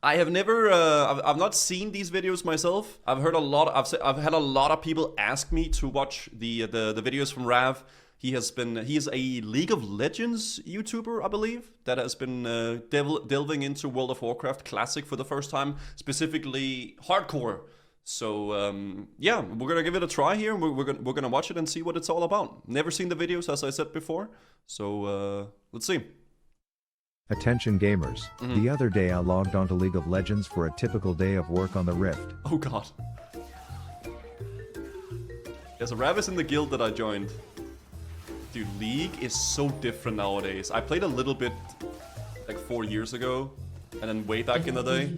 I have never, I've not seen these videos myself. I've heard a lot. I've had a lot of people ask me to watch the videos from Rav. He is a League of Legends YouTuber, I believe, that has been delving into World of Warcraft Classic for the first time, specifically hardcore. So yeah, we're gonna give it a try here. We're gonna watch it and see what it's all about. Never seen the videos, as I said before. So let's see. Attention gamers. The other day I logged onto League of Legends for a typical day of work on the Rift. Oh god. Yeah, so Rav is in the guild that I joined. Dude, League is so different nowadays. I played a little bit like 4 years ago, and then way back in the day.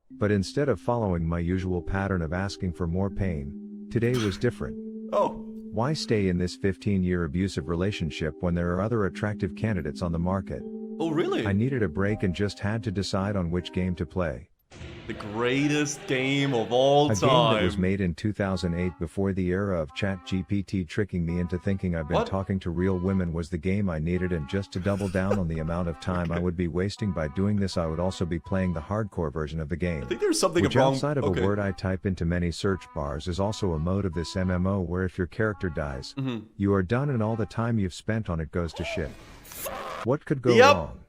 But instead of following my usual pattern of asking for more pain, today was different. Oh. Why stay in this 15-year abusive relationship when there are other attractive candidates on the market? Oh, really? I needed a break and just had to decide on which game to play. The greatest game of all time. A game that was made in 2008 before the era of ChatGPT tricking me into thinking I've been talking to real women was the game I needed, and just to double down on the amount of time I would be wasting by doing this, I would also be playing the hardcore version of the game. I think there's something which wrong. Outside of a word I type into many search bars is also a mode of this MMO where if your character dies, you are done and all the time you've spent on it goes to shit. What could go wrong?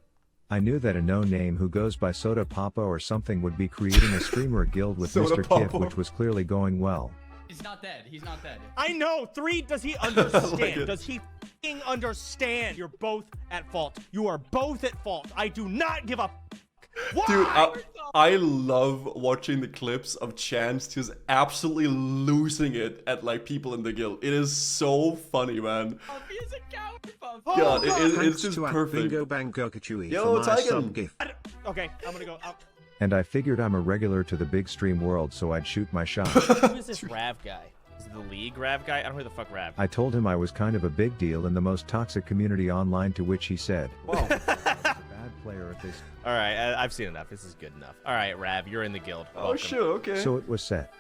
I knew that a no-name who goes by Soda Papa or something would be creating a streamer guild with Mr. Kif, which was clearly going well. He's not dead. He's not dead. I know. 3, does he understand? Does he f***ing understand? You're both at fault. You are both at fault. I do not give a why? Dude, I love watching the clips of Chance just absolutely losing it at like people in the guild. It is so funny, man. He is a coward, Puff. God, it's just to perfect. Bingo Bango Kachui Yo, for my Tigan. sub gift. Okay, I'm gonna go up. And I figured I'm a regular to the big stream world, so I'd shoot my shot. Who is this Rav guy? Is it the League Rav guy? I don't know who the fuck Rav. I told him I was kind of a big deal in the most toxic community online, to which he said, Wow. bad player at this. All right, I've seen enough. This is good enough. All right, Rav, you're in the guild. Oh Welcome. shit, okay. So it was set.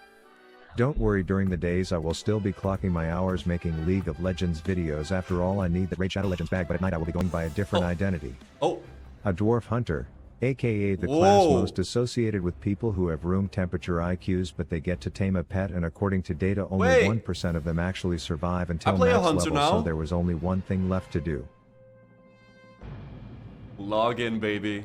Don't worry, during the days I will still be clocking my hours making League of Legends videos. After all, I need the Raid Shadow Legends bag, but at night I will be going by a different identity. Oh. A dwarf hunter, aka the class Whoa. most associated with people who have room temperature IQs, but they get to tame a pet, and according to data only Wait. 1% of them actually survive until play a max hunter level, now. so there was only one thing left to do. Log in, baby.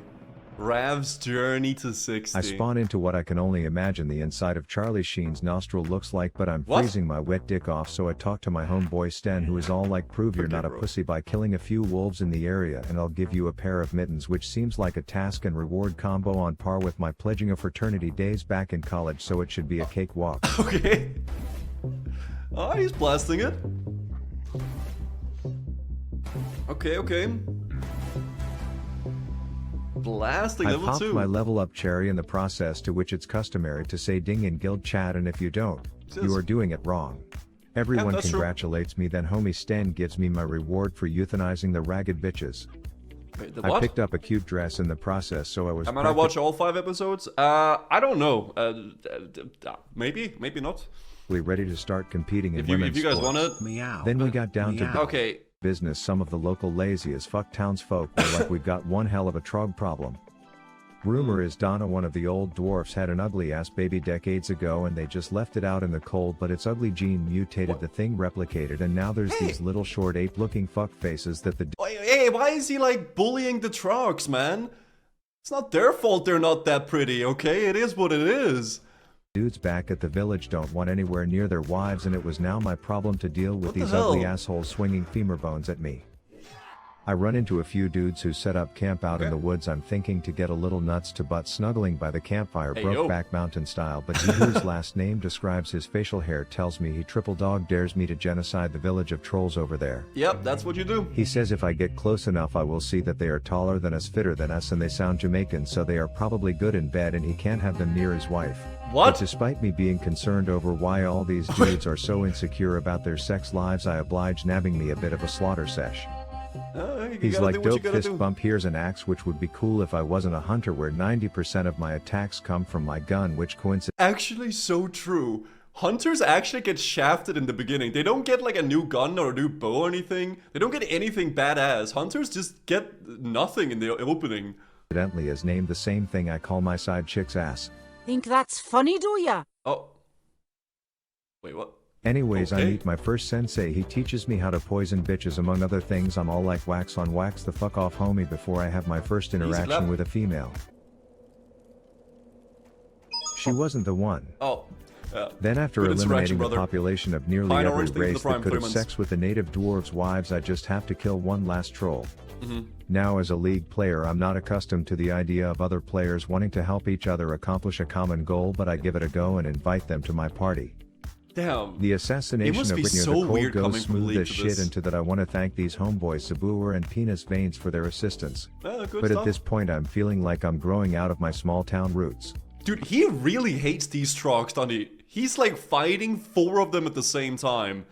Rav's journey to 60. I spawn into what I can only imagine the inside of Charlie Sheen's nostril looks like, but I'm What? freezing my wet dick off, so I talk to my homeboy Sten, who is all like, prove you're Okay, not a bro. pussy by killing a few wolves in the area and I'll give you a pair of mittens, which seems like a task and reward combo on par with my pledging a fraternity days back in college, so it should be a cakewalk. Okay. Oh, he's blasting it. Okay, okay. Blasting I level popped 2. my level up cherry in the process, to which it's customary to say ding in guild chat, and if you don't, you are doing it wrong. Everyone that's true. congratulates me, then homie Sten gives me my reward for euthanizing the ragged bitches. Wait, the I what? picked up a cute dress in the process, so I was Am I gonna watch all 5 episodes? I don't know. Maybe, maybe not. practically ready to start competing in If you women's guys sports. want it. Meow. Then we got down to Okay. business. Some of the local lazy as fuck townsfolk were like, we've got one hell of a trog problem. Rumor is Donna, one of the old dwarfs, had an ugly ass baby decades ago and they just left it out in the cold, but its ugly gene mutated, the thing replicated, and now there's these little short ape looking fuck faces that the Hey, why is he like bullying the Trogs, man? It's not their fault they're not that pretty, okay? It is what it is. dudes back at the village don't want anywhere near their wives, and it was now my problem to deal with What the these ugly hell? assholes swinging femur bones at me. I run into a few dudes who set up camp out in the woods. I'm thinking to get a little nuts to butt snuggling by the campfire, Hey, yo. Brokeback Mountain style, but he whose last name describes his facial hair tells me he triple dog dares me to genocide the village of trolls over there. Yep, that's what you do. He says if I get close enough I will see that they are taller than us, fitter than us, and they sound Jamaican, so they are probably good in bed and he can't have them near his wife. What? But despite me being concerned over why all these dudes are so insecure about their sex lives, I oblige nabbing me a bit of a slaughter sesh. You He's gotta like, do what you dope gotta fist do. bump, here's an axe, which would be cool if I wasn't a hunter, where 90% of my attacks come from my gun, which coincidentally Actually so true. Hunters actually get shafted in the beginning. They don't get like a new gun or a new bow or anything. They don't get anything badass. Hunters just get nothing in the opening. Evidently has named the same thing I call my side chick's ass. Think that's funny, do ya? Oh. Wait, what? Anyways, I Okay. meet my first sensei. He teaches me how to poison bitches among other things. I'm all like wax on wax the fuck off homie before I have my first interaction clap. with a female. She wasn't the one. Oh. Then after Good interaction, eliminating the brother. population of nearly Fine every orange, thank you for race the prime that could have 3 months. sex with the native dwarves' wives, I just have to kill one last troll. Mm-hmm. Now as a league player, I'm not accustomed to the idea of other players wanting to help each other accomplish a common goal, but I give it a go and invite them to my party. Damn. The assassination must of be Whitney so the Cold weird goes coming from smooth League as to shit, this. into that I want to thank these homeboys Sabur and Penis Veins for their assistance. Good But stuff. at this point I'm feeling like I'm growing out of my small town roots. Dude, he really hates these trucks, doesn't he? He's like fighting 4 of them at the same time.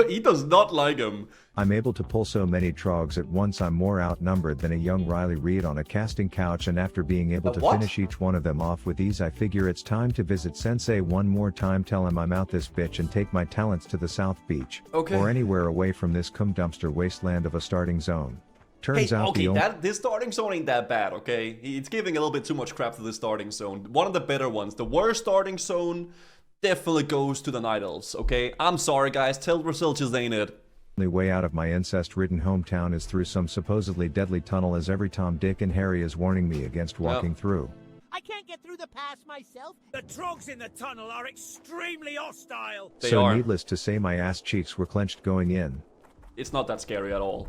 He does not like them. I'm able to pull so many trogs at once. I'm more outnumbered than a young Riley Reid on a casting couch, and after being able to What? finish each one of them off with ease, I figure it's time to visit Sensei one more time, tell him I'm out this bitch, and take my talents to the South Beach. Okay. Or anywhere away from this cum dumpster wasteland of a starting zone. Turns Hey, out okay, the only this starting zone ain't that bad, okay? It's giving a little bit too much crap to the starting zone. One of the better ones. The worst starting zone definitely goes to the Night Elves, okay? I'm sorry, guys. Tell Brazil just ain't it. only way out of my incest-ridden hometown is through some supposedly deadly tunnel, as every Tom, Dick, and Harry is warning me against walking through. I can't get through the pass myself. The trogs in the tunnel are extremely hostile. They So are. needless to say, my ass cheeks were clenched going in. It's not that scary at all.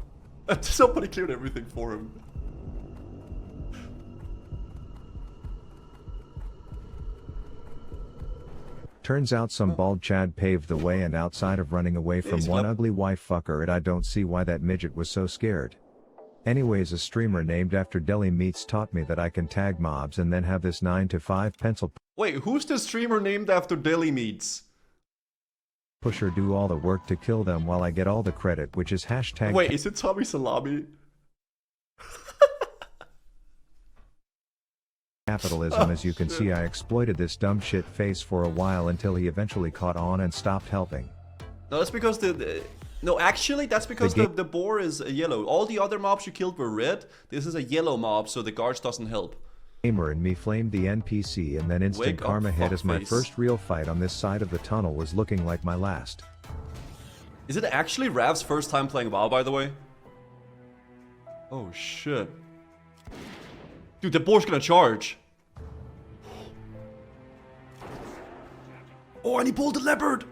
Somebody cleared everything for him. Turns out some bald Chad paved the way, and outside of running away from He's one up. ugly wife fucker, I don't see why that midget was so scared. Anyways, a streamer named after Deli Meats taught me that I can tag mobs and then have this 9 to 5 pencil Wait, who's the streamer named after Deli Meats? pusher do all the work to kill them while I get all the credit, which is hashtag Wait, is it Tommy Salami? capitalism. As you can see, I exploited this dumb shit face for a while until he eventually caught on and stopped helping. No, that's because no, actually, that's because The the boar is yellow. All the other mobs you killed were red. This is a yellow mob, so the guards doesn't help. Gamer and me flamed the NPC, and then instant Wake up, karma hit as my fuckface. first real fight on this side of the tunnel was looking like my last. Is it actually Rav's first time playing WoW, by the way? Oh, shit. Dude, the boar's gonna charge. Oh, and he pulled the leopard!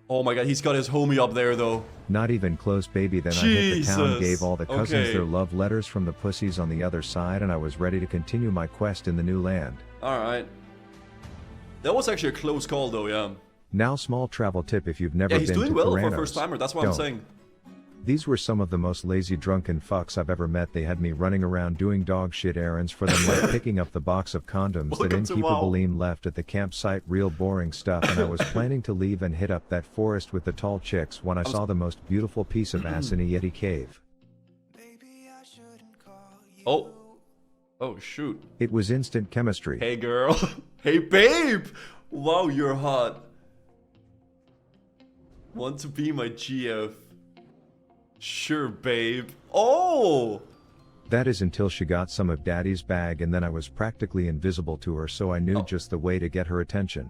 Oh my god, he's got his homie up there, though. Not even close, baby. Then I hit the town, Jesus. gave all the cousins Okay. their love letters from the pussies on the other side, and I was ready to continue my quest in the new land. Alright. That was actually a close call, though, yeah. Now, small travel tip: if you've never Yeah, he's been doing to well for a Theranos, first timer, that's what I'm don't. saying. These were some of the most lazy drunken fucks I've ever met. They had me running around doing dog shit errands for them, like picking up the box of condoms that Welcome to innkeeper WoW. Boleyn left at the campsite. Real boring stuff, and I was planning to leave and hit up that forest with the tall chicks when I saw the most beautiful piece of ass in a Yeti cave. Oh. Oh, shoot. It was instant chemistry. Hey, girl. Hey, babe! Wow, you're hot. Want to be my GF? Sure, babe. Oh! That is until she got some of daddy's bag, and then I was practically invisible to her, so I knew Oh. just the way to get her attention.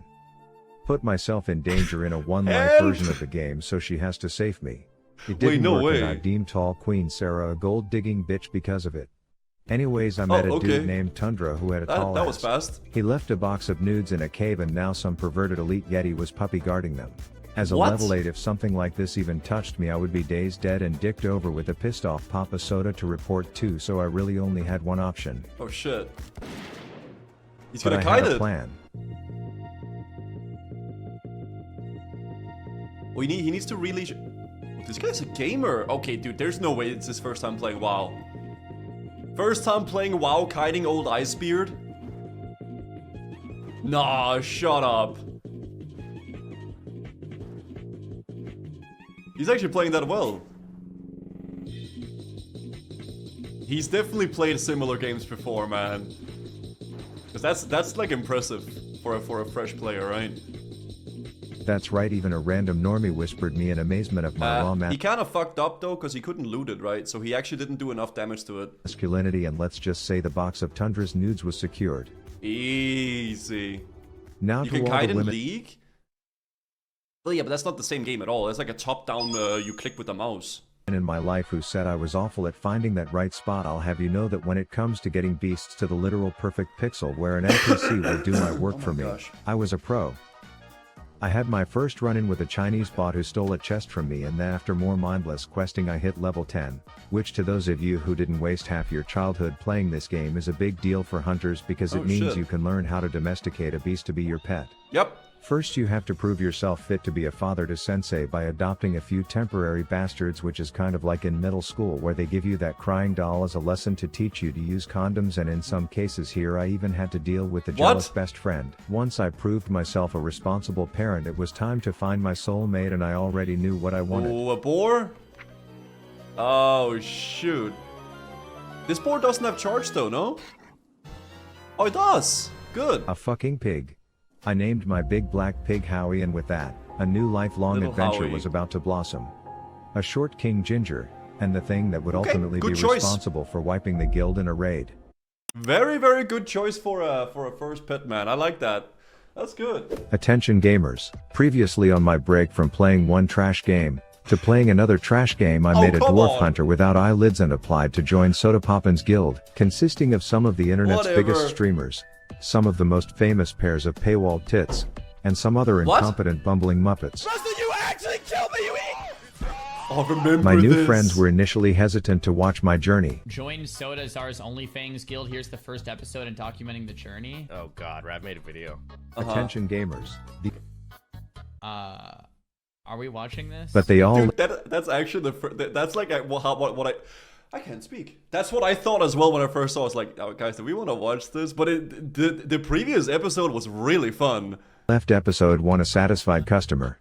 Put myself in danger in a one-life Help! version of the game, so she has to save me. It didn't no work, way. and I deemed tall Queen Sarah a gold-digging bitch because of it. Anyways, I met a okay. dude named Tundra who had a tall That was ass. fast. He left a box of nudes in a cave, and now some perverted elite Yeti was puppy guarding them. As a What? level 8, if something like this even touched me, I would be dazed, dead, and dicked over with a pissed off Papa Soda to report to, so I really only had one option. Oh, shit. He's But gonna I had kite a it. plan. Oh, he needs to really... This guy's a gamer. Okay, dude, there's no way it's his first time playing WoW. First time playing WoW, kiting old Icebeard? Nah, shut up. He's actually playing that well. He's definitely played similar games before, man. Cause that's like impressive for a fresh player, right? That's right, even a random normie whispered me in amazement of my raw He kind of fucked up though, because he couldn't loot it, right? So he actually didn't do enough damage to it. masculinity, and let's just say the box of Tundra's nudes was secured. Easy. Now You to can all kite the in women. League? Well, yeah, but that's not the same game at all. It's like a top-down, you click with the mouse. In my life who said I was awful at finding that right spot, I'll have you know that when it comes to getting beasts to the literal perfect pixel where an NPC will do my work for me, I was a pro. I had my first run-in with a Chinese bot who stole a chest from me, and then after more mindless questing I hit level 10, which to those of you who didn't waste half your childhood playing this game is a big deal for hunters because it means you can learn how to domesticate a beast to be your pet. Yep. First you have to prove yourself fit to be a father to sensei by adopting a few temporary bastards, which is kind of like in middle school where they give you that crying doll as a lesson to teach you to use condoms, and in some cases here I even had to deal with the jealous best friend. Once I proved myself a responsible parent, it was time to find my soulmate, and I already knew what I wanted. Oh, a boar? Oh, shoot. This boar doesn't have charge though, no? Oh, it does. Good. A fucking pig. I named my big black pig Howie, and with that, a new lifelong Little adventure Howie. was about to blossom. A short King Ginger, and the thing that would ultimately be good choice. responsible for wiping the guild in a raid. Very, very good choice for a first pet, man. I like that. That's good. Attention gamers, previously on my break from playing one trash game to playing another trash game, I made a come dwarf on. hunter without eyelids and applied to join Soda Poppin's guild, consisting of some of the internet's Whatever. biggest streamers, some of the most famous pairs of paywall tits, and some other What? incompetent bumbling muppets. You actually killed me, you Oh, remember My new this. friends were initially hesitant to watch my journey. Join Soda Czar's OnlyFans guild. Here's the first episode and documenting the journey. Oh god, Rav made a video. Attention gamers. Are we watching this? But they all Dude, that's actually that's like what I can't speak. That's what I thought as well when I first saw it. I was like, oh, guys, do we want to watch this? But the previous episode was really fun. left episode 1 a satisfied customer.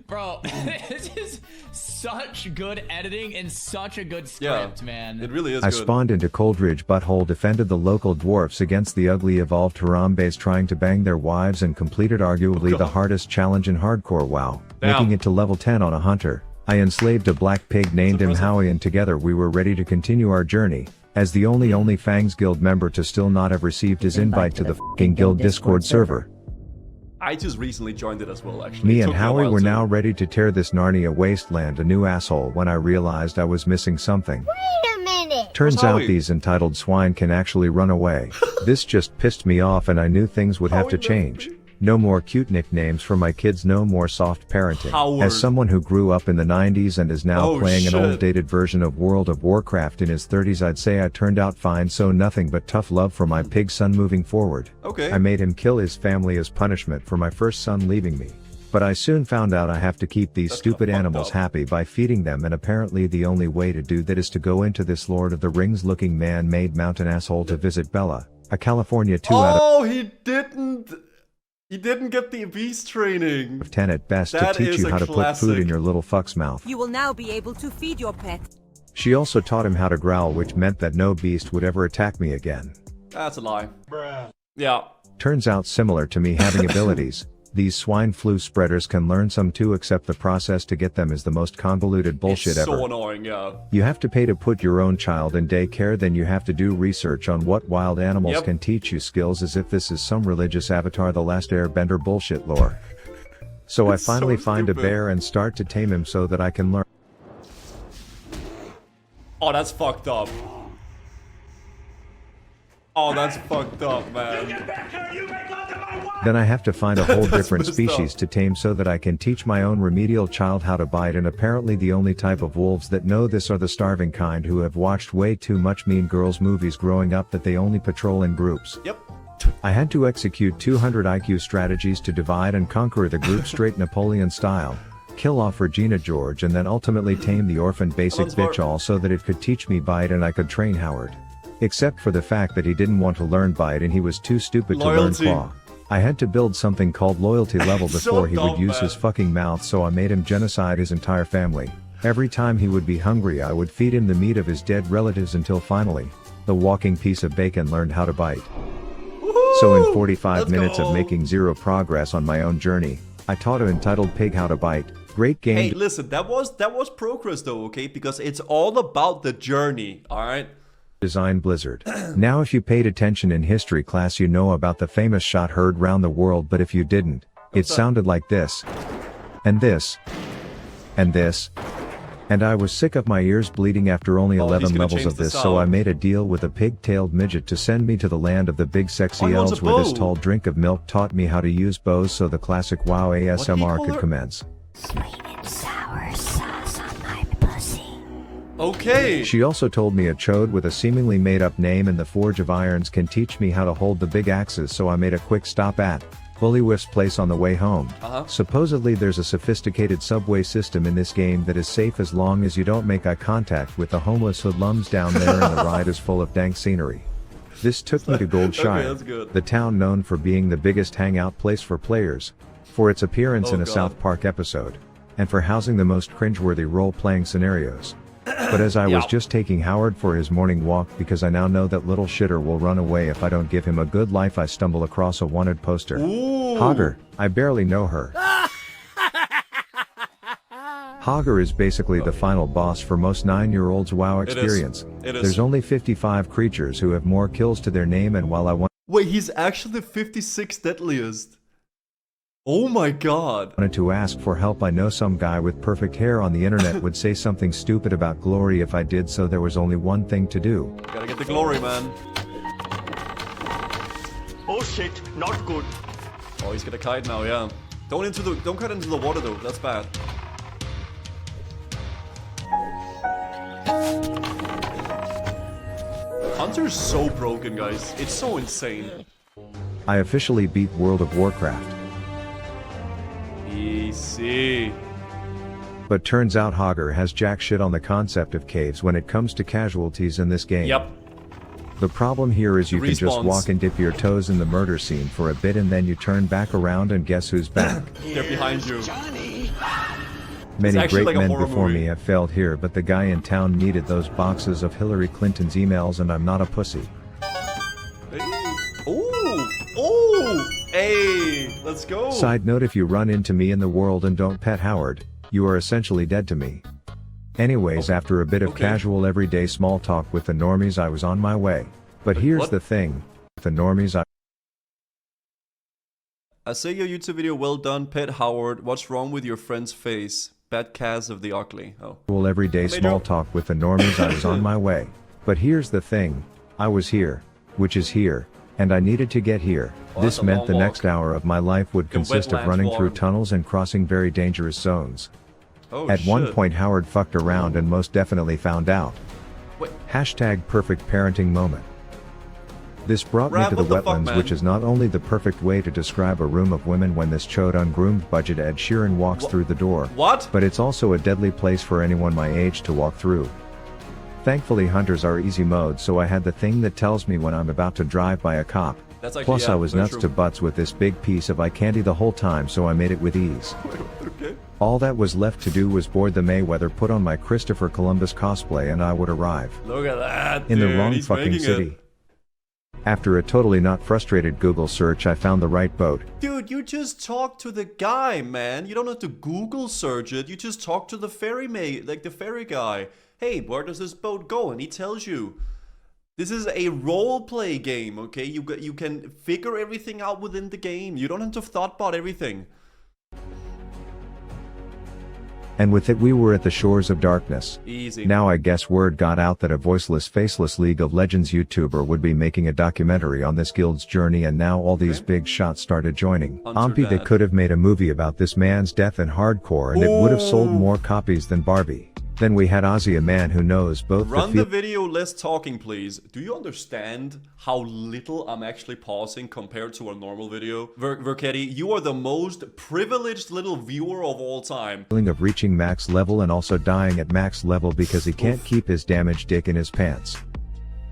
Bro, this is such good editing and such a good script, man. It really is I good. spawned into Coldridge Butthole, defended the local dwarfs against the ugly evolved Harambes trying to bang their wives, and completed arguably the hardest challenge in hardcore WoW, making it to level 10 on a hunter. I enslaved a black pig, named him Howie, and together we were ready to continue our journey. As the only Fangs Guild member to still not have received his invite to the f***ing guild Discord server. I just recently joined it as well, actually. Me It and took a Howie while were too. now ready to tear this Narnia wasteland a new asshole when I realized I was missing something. Wait a minute. Turns Where's out Howie? these entitled swine can actually run away. This just pissed me off, and I knew things would have to Howie change. knows me. No more cute nicknames for my kids, no more soft parenting. Howard. As someone who grew up in the 90s and is now Oh, playing an shit. old dated version of World of Warcraft in his 30s, I'd say I turned out fine, so nothing but tough love for my pig son moving forward. Okay. I made him kill his family as punishment for my first son leaving me. But I soon found out I have to keep these That's stupid kinda fucked animals up. happy by feeding them, and apparently the only way to do that is to go into this Lord of the Rings looking man-made mountain asshole to visit Bella, a California 2 out Oh, he didn't get the beast training. of 10 at best That to teach is you a how to put food classic. in your little fuck's mouth. You will now be able to feed your pet. She also taught him how to growl, which meant that no beast would ever attack me again. That's a lie. Yeah. Turns out, similar to me having abilities, these swine flu spreaders can learn some too, except the process to get them is the most convoluted bullshit It's so ever. annoying, yeah. You have to pay to put your own child in daycare, then you have to do research on what wild animals Yep. can teach you skills, as if this is some religious Avatar The Last Airbender bullshit lore. So I It's so finally find a stupid. bear and start to tame him so that I can learn. Oh, that's fucked up. Oh, that's fucked up, man. Then I have to find a whole That's different messed species up. to tame so that I can teach my own remedial child how to bite, and apparently the only type of wolves that know this are the starving kind who have watched way too much Mean Girls movies growing up that they only patrol in groups. Yep. I had to execute 200 IQ strategies to divide and conquer the group straight Napoleon style, kill off Regina George, and then ultimately tame the orphan basic That's smart. bitch all so that it could teach me bite and I could train Howard. Except for the fact that he didn't want to learn bite and he was too stupid Loyalty. to learn claw. I had to build something called loyalty level So before he would dumb, use man. his fucking mouth, so I made him genocide his entire family. Every time he would be hungry I would feed him the meat of his dead relatives until finally, the walking piece of bacon learned how to bite. So in 45 Let's minutes go. of making zero progress on my own journey, I taught a entitled pig how to bite. Great game. Hey, listen, that was progress though, okay? Because it's all about the journey, alright? Design Blizzard. Now if you paid attention in history class you know about the famous shot heard round the world, but if you didn't, it sounded like this. And this. And this. And I was sick of my ears bleeding after only 11 levels of this, so I made a deal with a pig-tailed midget to send me to the land of the big sexy elves where this tall drink of milk taught me how to use bows so the classic WoW ASMR could commence. Sweet and sour sauce on my pussy. Okay. She also told me a chode with a seemingly made-up name in the Forge of Irons can teach me how to hold the big axes, so I made a quick stop at Bullywiff's place on the way home. Supposedly there's a sophisticated subway system in this game that is safe as long as you don't make eye contact with the homeless hoodlums down there, and the ride is full of dank scenery. This took me to Goldshire, the town known for being the biggest hangout place for players, for its appearance in a South Park episode, and for housing the most cringeworthy role-playing scenarios. But as I was just taking Howard for his morning walk, because I now know that little shitter will run away if I don't give him a good life, I stumble across a wanted poster. Hogger, I barely know her. Hogger is basically the final boss for most 9-year-olds' WoW experience. There's only 55 creatures who have more kills to their name, and while I want— Wait, he's actually the 56th deadliest. Oh my god. Wanted to ask for help. I know some guy with perfect hair on the internet would say something stupid about glory if I did, so there was only one thing to do. Gotta get the glory, man. Oh shit, not good. Oh, he's gonna kite now, yeah. Don't cut into the water though, that's bad. Hunter's so broken, guys. It's so insane. I officially beat World of Warcraft. Easy. But turns out Hogger has jack shit on the concept of caves when it comes to casualties in this game. Yep. The problem here is you can just Respawns. walk and dip your toes in the murder scene for a bit, and then you turn back around and guess who's back? They're behind you. Many great like a men horror before movie. me have failed here, but the guy in town needed those boxes of Hillary Clinton's emails, and I'm not a pussy. Ooh! Ooh! Hey! Let's go! Side note, if you run into me in the world and don't pet Howard, you are essentially dead to me. Anyways, after a bit of casual everyday small talk with the normies, I was on my way. But here's the thing. With the normies I say your YouTube video well done, Pet Howard. What's wrong with your friend's face? Bad cast of the ugly. Oh. everyday small talk with the normies, I was on my way. But here's the thing. I was here. Which is here. And I needed to get here. Oh, This that's a meant long the walk. next hour of my life would consist of wetlands running through walk. tunnels and crossing very dangerous zones. Oh, At one shit. point Howard fucked around and most definitely found out. Wait. Hashtag perfect parenting moment. This brought me Rav, to the what the fuck, wetlands, man? which is not only the perfect way to describe a room of women when this chode ungroomed budget Ed Sheeran walks through the door. What? But it's also a deadly place for anyone my age to walk through. Thankfully hunters are easy mode, so I had the thing that tells me when I'm about to drive by a cop. That's actually, Plus yeah, I was very nuts true. to butts with this big piece of eye candy the whole time, so I made it with ease. Okay. All that was left to do was board the Mayweather, put on my Christopher Columbus cosplay, and I would arrive. Look at that, In the dude. wrong He's fucking making city. it. After a totally not frustrated Google search, I found the right boat. Dude, you just talk to the guy, man. You don't have to Google search it. You just talk to the ferryman, like the ferry guy. Hey, where does this boat go? And he tells you. This is a role-play game, okay? You can figure everything out within the game. You don't have to thoughtbot everything. And with it we were at the shores of darkness. Easy. Now I guess word got out that a voiceless, faceless League of Legends YouTuber would be making a documentary on this guild's journey, and now all these big shots started joining. Hunter They Dad. could have made a movie about this man's death in hardcore, and it would have sold more copies than Barbie. Then we had Ozzy, a man who knows both Run the the video less talking, please. Do you understand how little I'm actually pausing compared to a normal video? Verketti, you are the most privileged little viewer of all time. feeling of reaching max level and also dying at max level because he can't keep his damaged dick in his pants.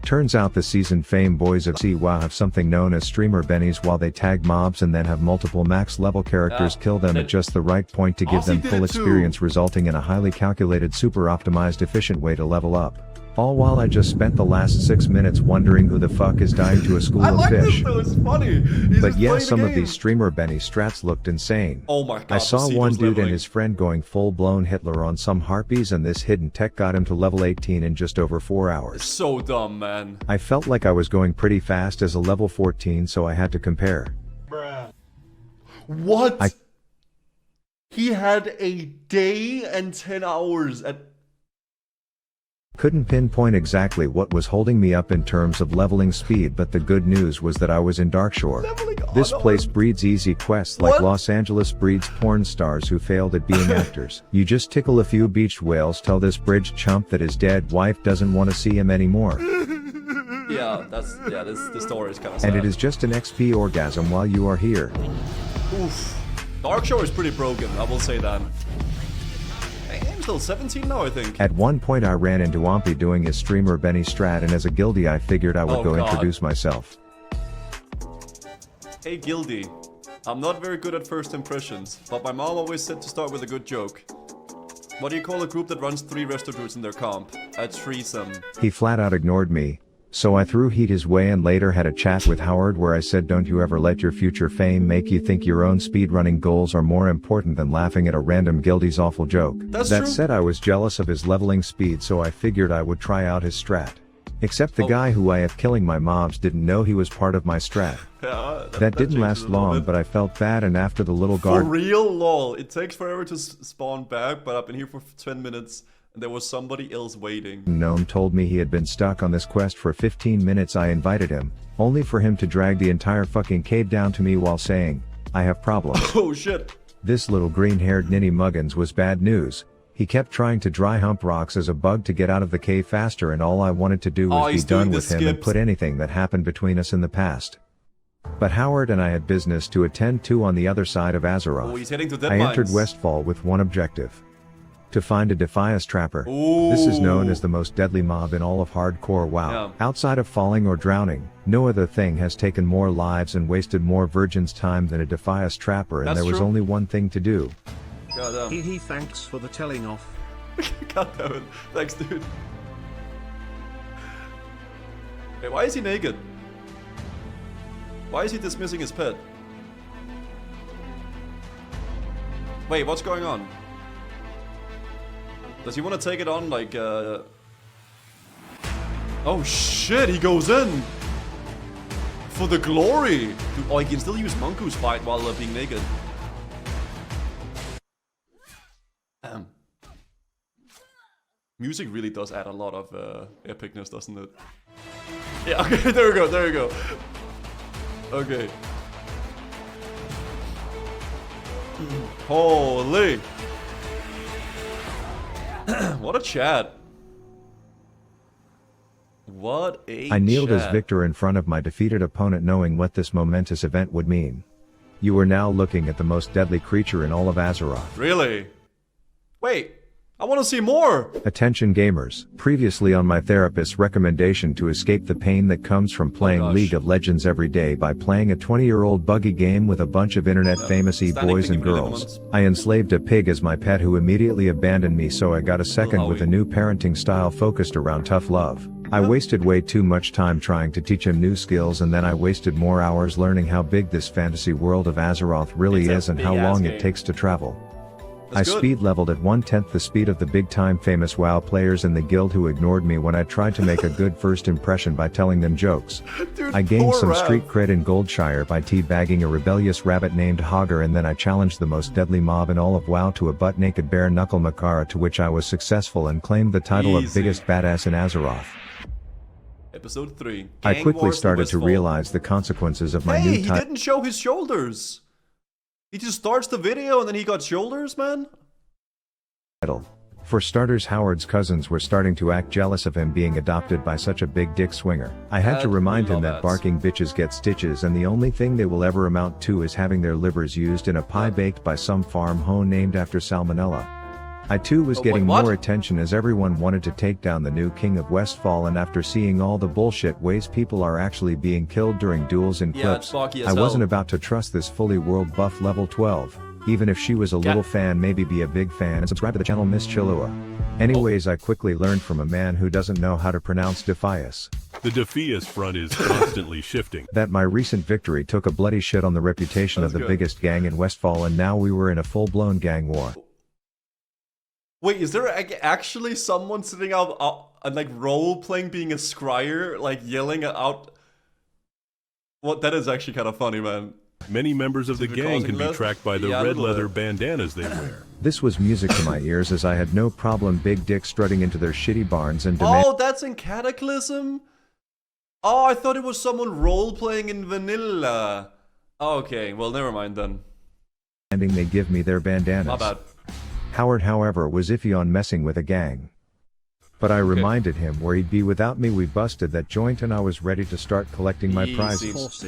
Turns out the seasoned fame boys of CWoW have something known as streamer bennies, while they tag mobs and then have multiple max level characters kill them at just the right point to give Ozzy them did full it too. experience, resulting in a highly calculated, super optimized, efficient way to level up. All while I just spent the last 6 minutes wondering who the fuck is dying to a school I of like fish. this though, it's funny. He's But just yeah, playing some the of game. these streamer Benny strats looked insane. Oh my god. I saw one dude leveling. and his friend going full-blown Hitler on some harpies, and this hidden tech got him to level 18 in just over 4 hours. So dumb, man. I felt like I was going pretty fast as a level 14, so I had to compare. What? He had a day and 10 hours at... Couldn't pinpoint exactly what was holding me up in terms of leveling speed, but the good news was that I was in Darkshore. This place breeds easy quests like What? Los Angeles breeds porn stars who failed at being actors. You just tickle a few beached whales, tell this bridge chump that his dead wife doesn't want to see him anymore. Yeah, the story is kind of sad. And it is just an XP orgasm while you are here. Oof. Darkshore is pretty broken, I will say that. Hey, I'm still 17 now, I think. At one point I ran into Wampy doing his streamer Benny Strat, and as a guildie I figured I would Oh, go God. introduce myself. Hey Gildy, I'm not very good at first impressions, but my mom always said to start with a good joke. What do you call a group that runs 3 restaurants in their comp? A threesome. He flat out ignored me, so I threw heat his way and later had a chat with Howard where I said, don't you ever let your future fame make you think your own speedrunning goals are more important than laughing at a random guildie's awful joke. That's That true. said, I was jealous of his leveling speed, so I figured I would try out his strat. Except the guy who I have killing my mobs didn't know he was part of my strat. Yeah, That didn't changes last a little long, bit. but I felt bad, and after the little For guard real, lol. It takes forever to spawn back, but I've been here for 10 minutes, and there was somebody else waiting. gnome told me he had been stuck on this quest for 15 minutes, I invited him, only for him to drag the entire fucking cave down to me while saying, I have problems. Oh shit. This little green-haired ninny muggins was bad news. He kept trying to dry hump rocks as a bug to get out of the cave faster, and all I wanted to do was he's be done doing the with him and skips. put anything that happened between us in the past. But Howard and I had business to attend to on the other side of Azeroth. Oh, he's heading to dead I entered mines. Westfall with one objective. To find a Defias Trapper. This is known as the most deadly mob in all of hardcore WoW. Yeah. Outside of falling or drowning, no other thing has taken more lives and wasted more virgins' time than a Defias Trapper, and That's there was true. only one thing to do. God damn. Hee thanks for the telling off. God damn it. Thanks, dude. Hey, why is he naked? Why is he dismissing his pet? Wait, what's going on? Does he want to take it on like, Oh shit, he goes in! For the glory! Dude, oh, he can still use Monku's fight while being naked. Damn. Music really does add a lot of epicness, doesn't it? Yeah, okay, there we go, there we go. Okay. Holy! What a chat. What a I kneeled as chat. victor in front of my defeated opponent, knowing what this momentous event would mean. You are now looking at the most deadly creature in all of Azeroth. Really? Wait, I want to see more! Attention gamers, previously on my therapist's recommendation to escape the pain that comes from playing gosh. League of Legends every day by playing a 20-year-old buggy game with a bunch of internet famous standing boys and thinking for girls. elements. I enslaved a pig as my pet who immediately abandoned me, so I got a second with a Howie. new parenting style focused around tough love. I wasted way too much time trying to teach him new skills, and then I wasted more hours learning how big this fantasy world of Azeroth really It's a is and how big-ass long game. it takes to travel. That's I good. speed leveled at 1/10 the speed of the big-time famous WoW players in the guild who ignored me when I tried to make a good first impression by telling them jokes. Dude, I gained poor some Rav. street cred in Goldshire by teabagging a rebellious rabbit named Hogger, and then I challenged the most deadly mob in all of WoW to a butt-naked bare-knuckle Makara, to which I was successful and claimed the title Easy. of biggest badass in Azeroth. Episode 3. I Gang quickly Wars in started to Westfall. realize the consequences of my Hey, new he title. didn't show his shoulders! He just starts the video and then he got shoulders, man? For starters, Howard's cousins were starting to act jealous of him being adopted by such a big dick swinger. I had to That- remind we him love that that. barking bitches get stitches, and the only thing they will ever amount to is having their livers used in a pie baked by some farm hoe named after salmonella. I too was Oh, getting wait, what? more attention as everyone wanted to take down the new king of Westfall, and after seeing all the bullshit ways people are actually being killed during duels and Yeah, clips, it's boggy as I hell. wasn't about to trust this fully world buff level 12. Even if she was a little fan, maybe be a big fan and subscribe to the channel, Miss Chilua. Anyways, I quickly learned from a man who doesn't know how to pronounce Defias. The Defias front is constantly shifting. That my recent victory took a bloody shit on the reputation of the biggest gang in Westfall, and now we were in a full-blown gang war. Wait, is there actually someone sitting out and like role-playing being a scryer, like yelling out? What? That is actually kind of funny, man. Many members of the gang can be tracked by the red leather bandanas they wear. This was music to my ears, as I had no problem big dick strutting into their shitty barns and Oh, that's in Cataclysm? Oh, I thought it was someone role-playing in Vanilla. Okay, well, never mind then. demanding they give me their bandanas. My bad. Howard, however, was iffy on messing with a gang. But I reminded him where he'd be without me. We busted that joint and I was ready to start collecting my prizes.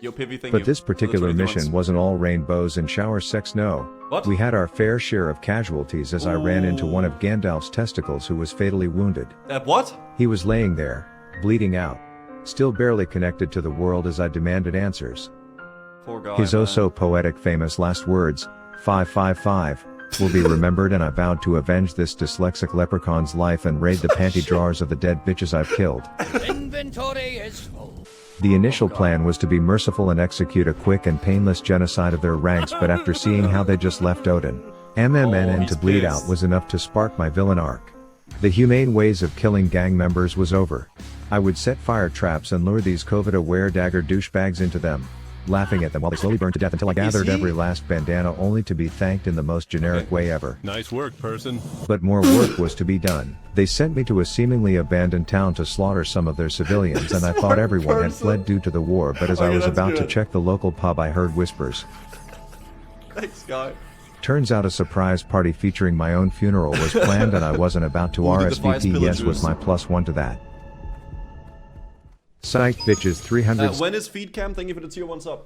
Yo, Pivy, thank But you this for the particular 20 mission months. wasn't all rainbows and shower sex, no. What? We had our fair share of casualties, as I ran into one of Gandalf's testicles who was fatally wounded. What? He was laying there, bleeding out, still barely connected to the world as I demanded answers. Poor guy, His oh man. so poetic famous last words, 555, will be remembered, and I vowed to avenge this dyslexic leprechaun's life and raid the panty drawers of the dead bitches I've killed. Inventory is full. The initial plan was to be merciful and execute a quick and painless genocide of their ranks, but after seeing how they just left Odin, MMN to bleed out was enough to spark my villain arc. The humane ways of killing gang members was over. I would set fire traps and lure these COVID-aware dagger douchebags into them, laughing at them while they slowly burned to death until I gathered every last bandana, only to be thanked in the most generic way ever. Nice work, person. But more work was to be done. They sent me to a seemingly abandoned town to slaughter some of their civilians, and I thought everyone had fled due to the war, but as I was about to check the local pub, I heard whispers. Thanks, guy. Turns out a surprise party featuring my own funeral was planned, and I wasn't about to Ooh, the Defias RSVP. Yes pillagers. was my +1 to that. Psych bitches. 360 When is Feedcam? Thank you for the tier 1 sub.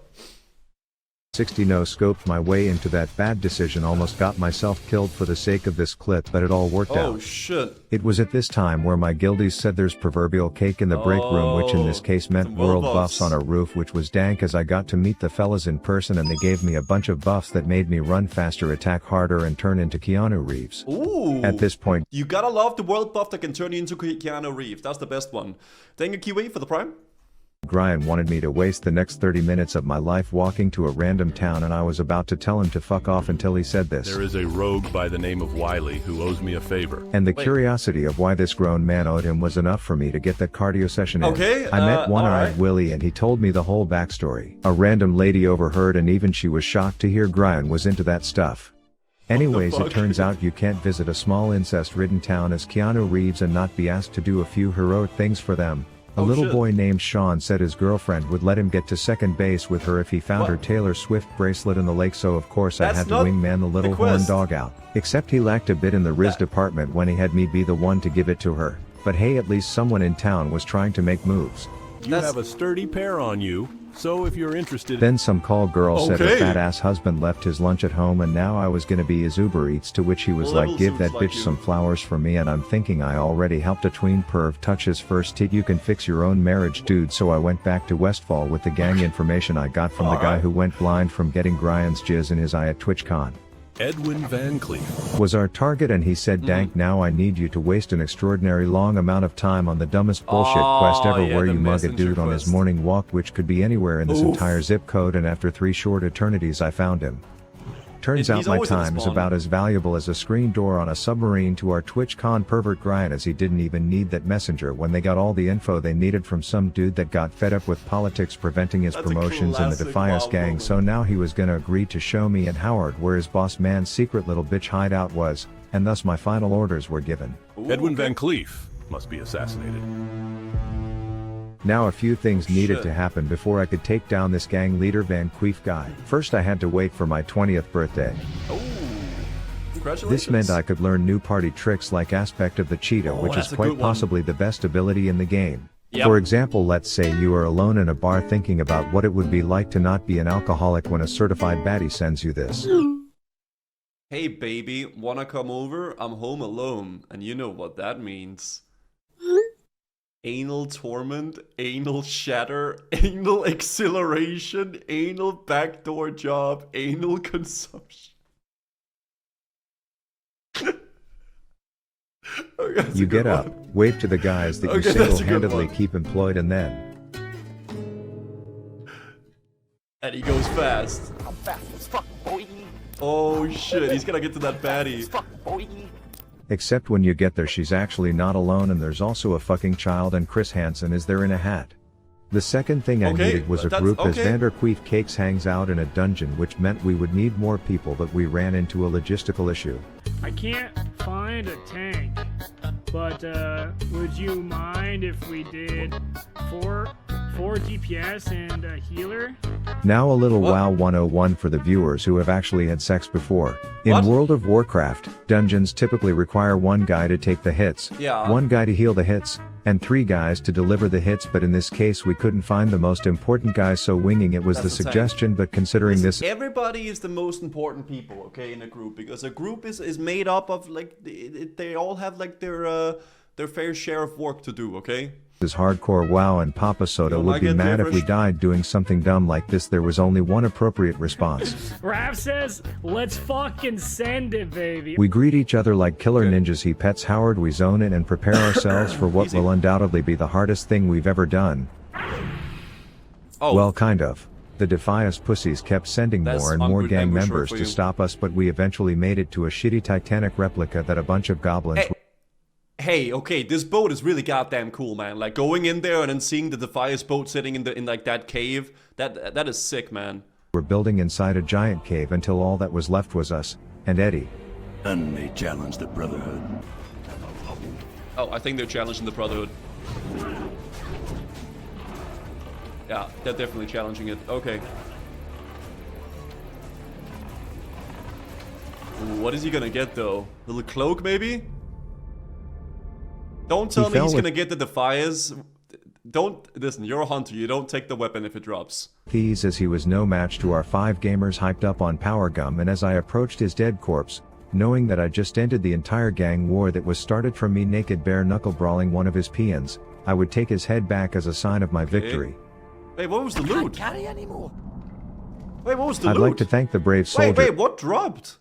no scoped my way into that bad decision, almost got myself killed for the sake of this clip, but it all worked out. Oh shit. It was at this time where my guildies said there's proverbial cake in the break room, which in this case meant some world world buffs on a roof, which was dank, as I got to meet the fellas in person and they gave me a bunch of buffs that made me run faster, attack harder, and turn into Keanu Reeves. Ooh. At this point, You gotta love the world buff that can turn you into Keanu Reeves. That's the best one. Thank you, Kiwi, for the prime. Brian wanted me to waste the next 30 minutes of my life walking to a random town, and I was about to tell him to fuck off until he said this. There is a rogue by the name of Wiley who owes me a favor. And the curiosity of why this grown man owed him was enough for me to get that cardio session in. Okay, I met One-Eyed alright. Willie and he told me the whole backstory. A random lady overheard, and even she was shocked to hear Brian was into that stuff. Anyways, it fuck? turns out you can't visit a small incest-ridden town as Keanu Reeves and not be asked to do a few heroic things for them. A Oh, little shit. boy named Sean said his girlfriend would let him get to second base with her if he found her Taylor Swift bracelet in the lake, so of course I That's had to not wingman the little the horn quest. dog out. Except he lacked a bit in the Riz department when he had me be the one to give it to her. But hey, at least someone in town was trying to make moves. You have a sturdy pair on you, so if you're interested... Then some call girl said her Okay. fat ass husband left his lunch at home and now I was gonna be his Uber Eats, to which he was Level like, give suits that like bitch you. some flowers for me, and I'm thinking I already helped a tween perv touch his first tit. You can fix your own marriage, dude. So I went back to Westfall with the gang information I got from the guy Alright. who went blind from getting Brian's jizz in his eye at TwitchCon. Edwin Van Cleef. Was our target, and he said, dank, now I need you to waste an extraordinary long amount of time on the dumbest bullshit quest ever, yeah, where the you mug a messenger dude on his quest. morning walk, which could be anywhere in this entire zip code, and after 3 short eternities I found him. Turns out He's my always at the time is spawn. about as valuable as a screen door on a submarine to our TwitchCon pervert Brian, as he didn't even need that messenger when they got all the info they needed from some dude that got fed up with politics preventing his That's a promotions in the classic Defias Bob gang, moment. so now he was gonna agree to show me and Howard where his boss man's secret little bitch hideout was, and thus my final orders were given. Edwin Van Cleef must be assassinated. Now a few things needed Shit. to happen before I could take down this gang leader Van Queef guy. First, I had to wait for my 20th birthday. Congratulations. This meant I could learn new party tricks like Aspect of the Cheetah, which is that's a quite good one. possibly the best ability in the game. Yep. For example, let's say you are alone in a bar thinking about what it would be like to not be an alcoholic when a certified baddie sends you this. Hey baby, wanna come over? I'm home alone, and you know what that means. Anal torment, anal shatter, anal exhilaration, anal backdoor job, anal consumption. Okay, You get up, wave to the guys that you Okay, that's a good single-handedly one. keep employed and then... And he goes fast. I'm fast as fuck, boy. Oh shit, he's gonna get to that baddie. Fuck, boy. Except when you get there she's actually not alone and there's also a fucking child and Chris Hansen is there in a hat. The second thing I Okay, needed was a that's- group as okay. Vanderqueef Cakes hangs out in a dungeon, which meant we would need more people, but we ran into a logistical issue. I can't find a tank, but would you mind if we did four DPS and a healer? Now a little What? WoW 101 for the viewers who have actually had sex before. In What? World of Warcraft, dungeons typically require one guy to take the hits, Yeah. one guy to heal the hits, and 3 guys to deliver the hits, but in this case we couldn't find the most important guy, so winging it was That's the insane. suggestion, but considering this... Everybody is the most important people, okay, in a group, because a group is made up of like they all have like their fair share of work to do, okay? is hardcore WoW, and Papa Soda You don't would like be it, mad if we Jeffrey? died doing something dumb like this. There was only one appropriate response. Rav says, let's fucking send it, baby. We greet each other like killer ninjas. He pets Howard, we zone in and prepare ourselves for what Easy. will undoubtedly be the hardest thing we've ever done. Oh, Well, kind of. The Defias pussies kept sending That's more and more ungood gang language word members for to you. stop us, but we eventually made it to a shitty Titanic replica that a bunch of goblins hey, okay, this boat is really goddamn cool, man. Like going in there and then seeing the Defias boat sitting in like that cave, that is sick, man. were building inside a giant cave until all that was left was us and Eddie. And they challenge the Brotherhood. Oh, I think they're challenging the Brotherhood. Yeah, they're definitely challenging it. Okay. Ooh, what is he gonna get though? Little cloak maybe? Don't tell He me fell he's with- gonna get the Defias. Don't listen. You're a hunter. You don't take the weapon if it drops. Thieves, as he was no match to our 5 gamers hyped up on power gum, and as I approached his dead corpse, knowing that I just ended the entire gang war that was started from me naked bare knuckle brawling one of his peons, I would take his head back as a sign of my victory. Wait, what was the Can't loot? carry anymore. Wait, what was the I'd loot? like to thank the brave soldier. Wait, what dropped?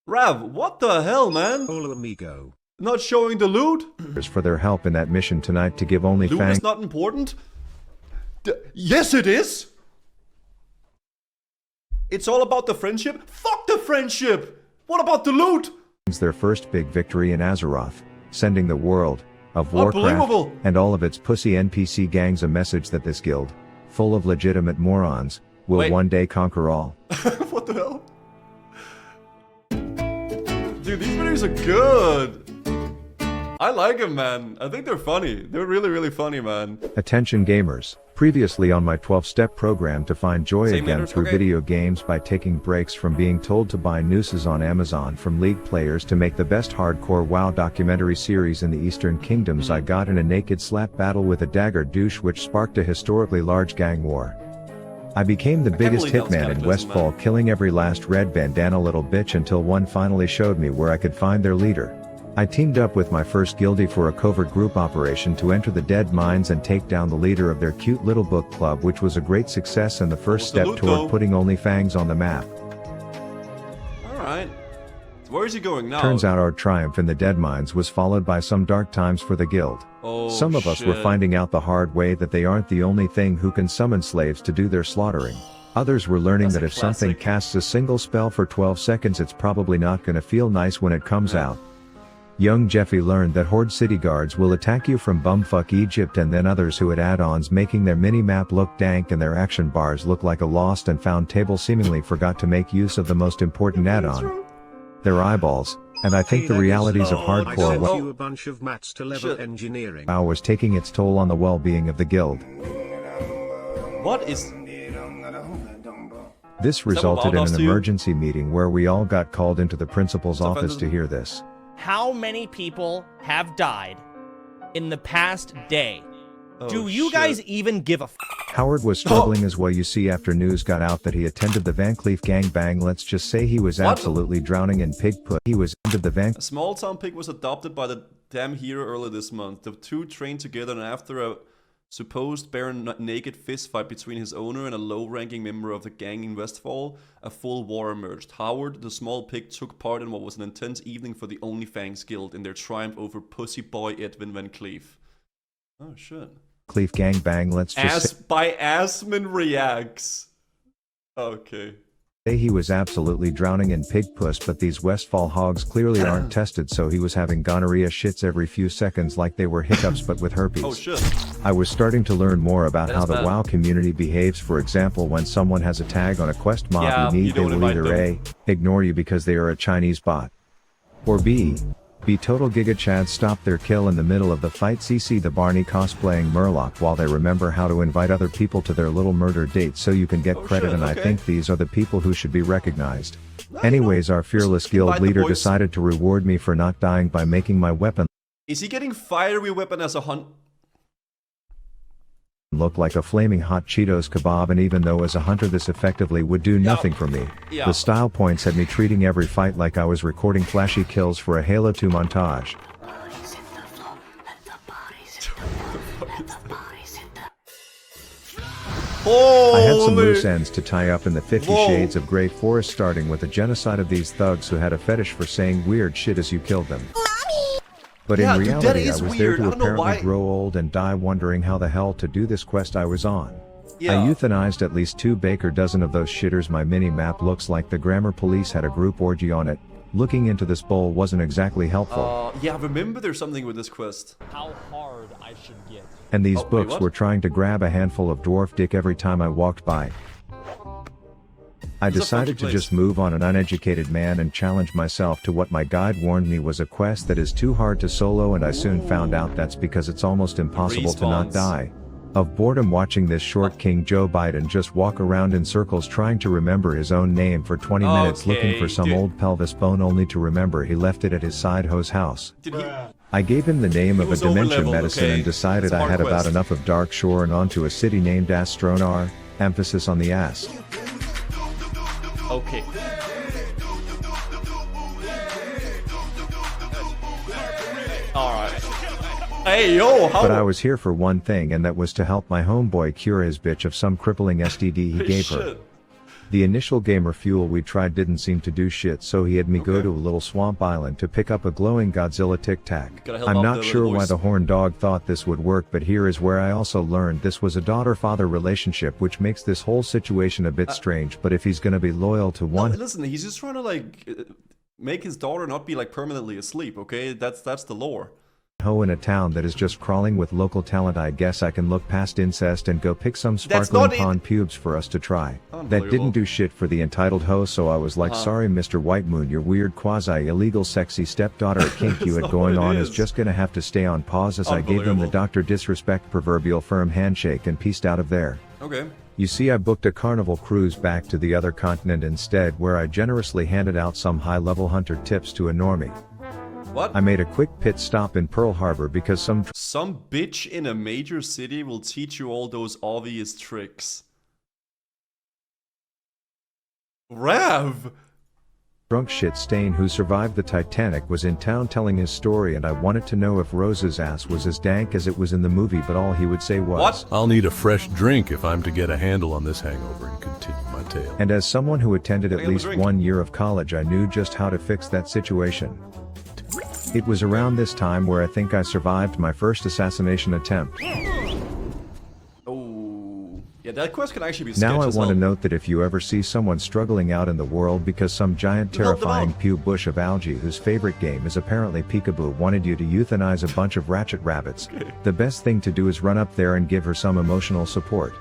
Rav, what the hell, man? Hola amigo. Not showing the loot? for their help in that mission tonight to give only Loot thanks is not important? Yes, it is! It's all about the friendship? Fuck the friendship! What about the loot? their first big victory in Azeroth, sending the world of Warcraft Unbelievable. and all of its pussy NPC gangs a message that this guild, full of legitimate morons, will Wait. one day conquer all. What the hell? Dude, these videos are good! I like them, man. I think they're funny. They're really, really funny, man. Attention gamers, previously on my 12-step program to find joy Same again letters? through Okay. video games by taking breaks from being told to buy nooses on Amazon from League players to make the best hardcore WoW documentary series in the Eastern Kingdoms, I got in a naked slap battle with a dagger douche which sparked a historically large gang war. I became the biggest believe that was hitman in cataclysm, Westfall, man. killing every last red bandana little bitch until one finally showed me where I could find their leader. I teamed up with my first guildie for a covert group operation to enter the dead mines and take down the leader of their cute little book club, which was a great success and the first the step loot, toward though? putting OnlyFangs on the map. Alright. So where is he going now? Turns out our triumph in the dead mines was followed by some dark times for the guild. Oh, Some of us were shit. finding out the hard way that they aren't the only thing who can summon slaves to do their slaughtering. Others were learning That's that a if something classic. casts a single spell for 12 seconds it's probably not gonna feel nice when it comes out. Young Jeffy learned that Horde city guards will attack you from bumfuck Egypt, and then others who had add-ons making their mini-map look dank and their action bars look like a lost and found table seemingly forgot to make use of the most important add-on. Their eyeballs, and I think the realities of hardcore WoW a bunch of mats to level Shit. engineering. was taking its toll on the well-being of the guild. What is... This what resulted in WoW does an to you? emergency meeting where we all got called into the principal's Stuff office ended- to hear this. How many people have died in the past day? Oh, Do you shit. guys even give a f? Howard was struggling as well. You see, after news got out that he attended the Van Cleef gangbang, let's just say he was absolutely drowning in pig put. He was into the Van. A small town pig was adopted by the damn hero earlier this month. The two trained together, and after a supposed bare naked fist fight between his owner and a low-ranking member of the gang in Westfall, a full war emerged. Howard, the small pig, took part in what was an intense evening for the OnlyFans Guild in their triumph over pussy boy Edwin Van Cleef. Oh shit. Cleef gangbang, let's just by Asman reacts. Okay. say he was absolutely drowning in pig puss, but these Westfall hogs clearly aren't tested, so he was having gonorrhea shits every few seconds like they were hiccups but with herpes. Oh shit. I was starting to learn more about how the bad. WoW community behaves. For example, when someone has a tag on a quest mob you need, they will either A, ignore you because they are a Chinese bot, or B, total Giga Chad stop their kill in the middle of the fight. CC the Barney cosplaying Murloc while they remember how to invite other people to their little murder date so you can get credit, and I think these are the people who should be recognized. Anyways, our fearless guild leader decided to reward me for not dying by making my weapon Is he getting fiery weapon as a hunt? look like a flaming hot Cheetos kebab, and even though as a hunter this effectively would do nothing for me, the style points had me treating every fight like I was recording flashy kills for a Halo 2 montage. I had some loose ends to tie up in the 50 Shades of Grey forest, starting with the genocide of these thugs who had a fetish for saying weird shit as you killed them. But in reality, I was there to apparently grow old and die wondering how the hell to do this quest I was on. I euthanized at least 2 baker dozen of those shitters. My mini-map looks like the grammar police had a group orgy on it. Looking into this bowl wasn't exactly helpful. Yeah, remember there's something with this quest. How hard I should get. And these books were trying to grab a handful of dwarf dick every time I walked by. I decided to just move on, an uneducated man, and challenge myself to what my guide warned me was a quest that is too hard to solo, and I soon found out that's because it's almost impossible to not die of boredom watching this short King Joe Biden just walk around in circles trying to remember his own name for 20 minutes looking for some old pelvis bone only to remember he left it at his side hoe's house. I gave him the name of a dementia medicine and decided I had about enough of Dark Shore and onto a city named Astronar, emphasis on the ass. Okay. Alright. Hey, yo, how? But I was here for one thing, and that was to help my homeboy cure his bitch of some crippling STD he gave her. The initial gamer fuel we tried didn't seem to do shit, so he had me go to a little swamp island to pick up a glowing Godzilla Tic Tac. I'm not sure why the horn dog thought this would work, but here is where I also learned this was a daughter-father relationship, which makes this whole situation a bit strange. But if he's gonna be loyal to one, listen, he's just trying to like make his daughter not be like permanently asleep. Okay, that's the lore. hoe in a town that is just crawling with local talent, I guess I can look past incest and go pick some sparkling pond pubes for us to try. That didn't do shit for the entitled hoe, so I was like, sorry Mr. White Moon, your weird quasi-illegal sexy stepdaughter kink you had going on is just gonna have to stay on pause, as I gave them the Dr. Disrespect proverbial firm handshake and peaced out of there. Okay. You see, I booked a carnival cruise back to the other continent instead, where I generously handed out some high-level hunter tips to a normie. What? I made a quick pit stop in Pearl Harbor because some bitch in a major city will teach you all those obvious tricks. Rav! Drunk shit stain who survived the Titanic was in town telling his story, and I wanted to know if Rose's ass was as dank as it was in the movie, but all he would say was, "What? I'll need a fresh drink if I'm to get a handle on this hangover and continue my tale." And as someone who attended at least 1 year of college, I knew just how to fix that situation. It was around this time where I think I survived my first assassination attempt. Oh, yeah, that quest can actually be Now I sketchy want to as hell. note that if you ever see someone struggling out in the world because some giant terrifying pube bush of algae whose favorite game is apparently peekaboo wanted you to euthanize a bunch of ratchet rabbits, the best thing to do is run up there and give her some emotional support.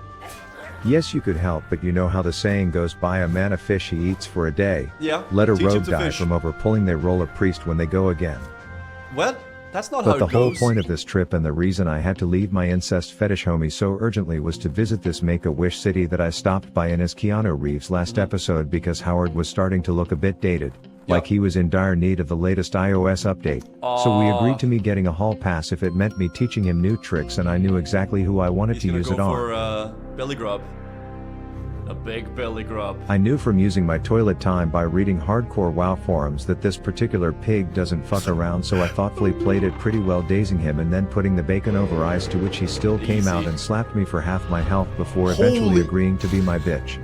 Yes, you could help, but you know how the saying goes, buy a man a fish he eats for a day. Yeah, Let a teach him rogue to die fish. from overpulling their role of priest when they go again. What? That's not But how the it whole goes. point of this trip, and the reason I had to leave my incest fetish homie so urgently, was to visit this Make-A-Wish city that I stopped by in his Keanu Reeves last episode, because Howard was starting to look a bit dated, like he was in dire need of the latest iOS update. So we agreed to me getting a hall pass if it meant me teaching him new tricks, and I knew exactly who I wanted to use it on. Belly grub. A big belly grub. I knew from using my toilet time by reading hardcore WoW forums that this particular pig doesn't fuck around, so I thoughtfully played it pretty well, dazing him and then putting the bacon over ice, to which he still came out and slapped me for half my health before eventually agreeing to be my bitch.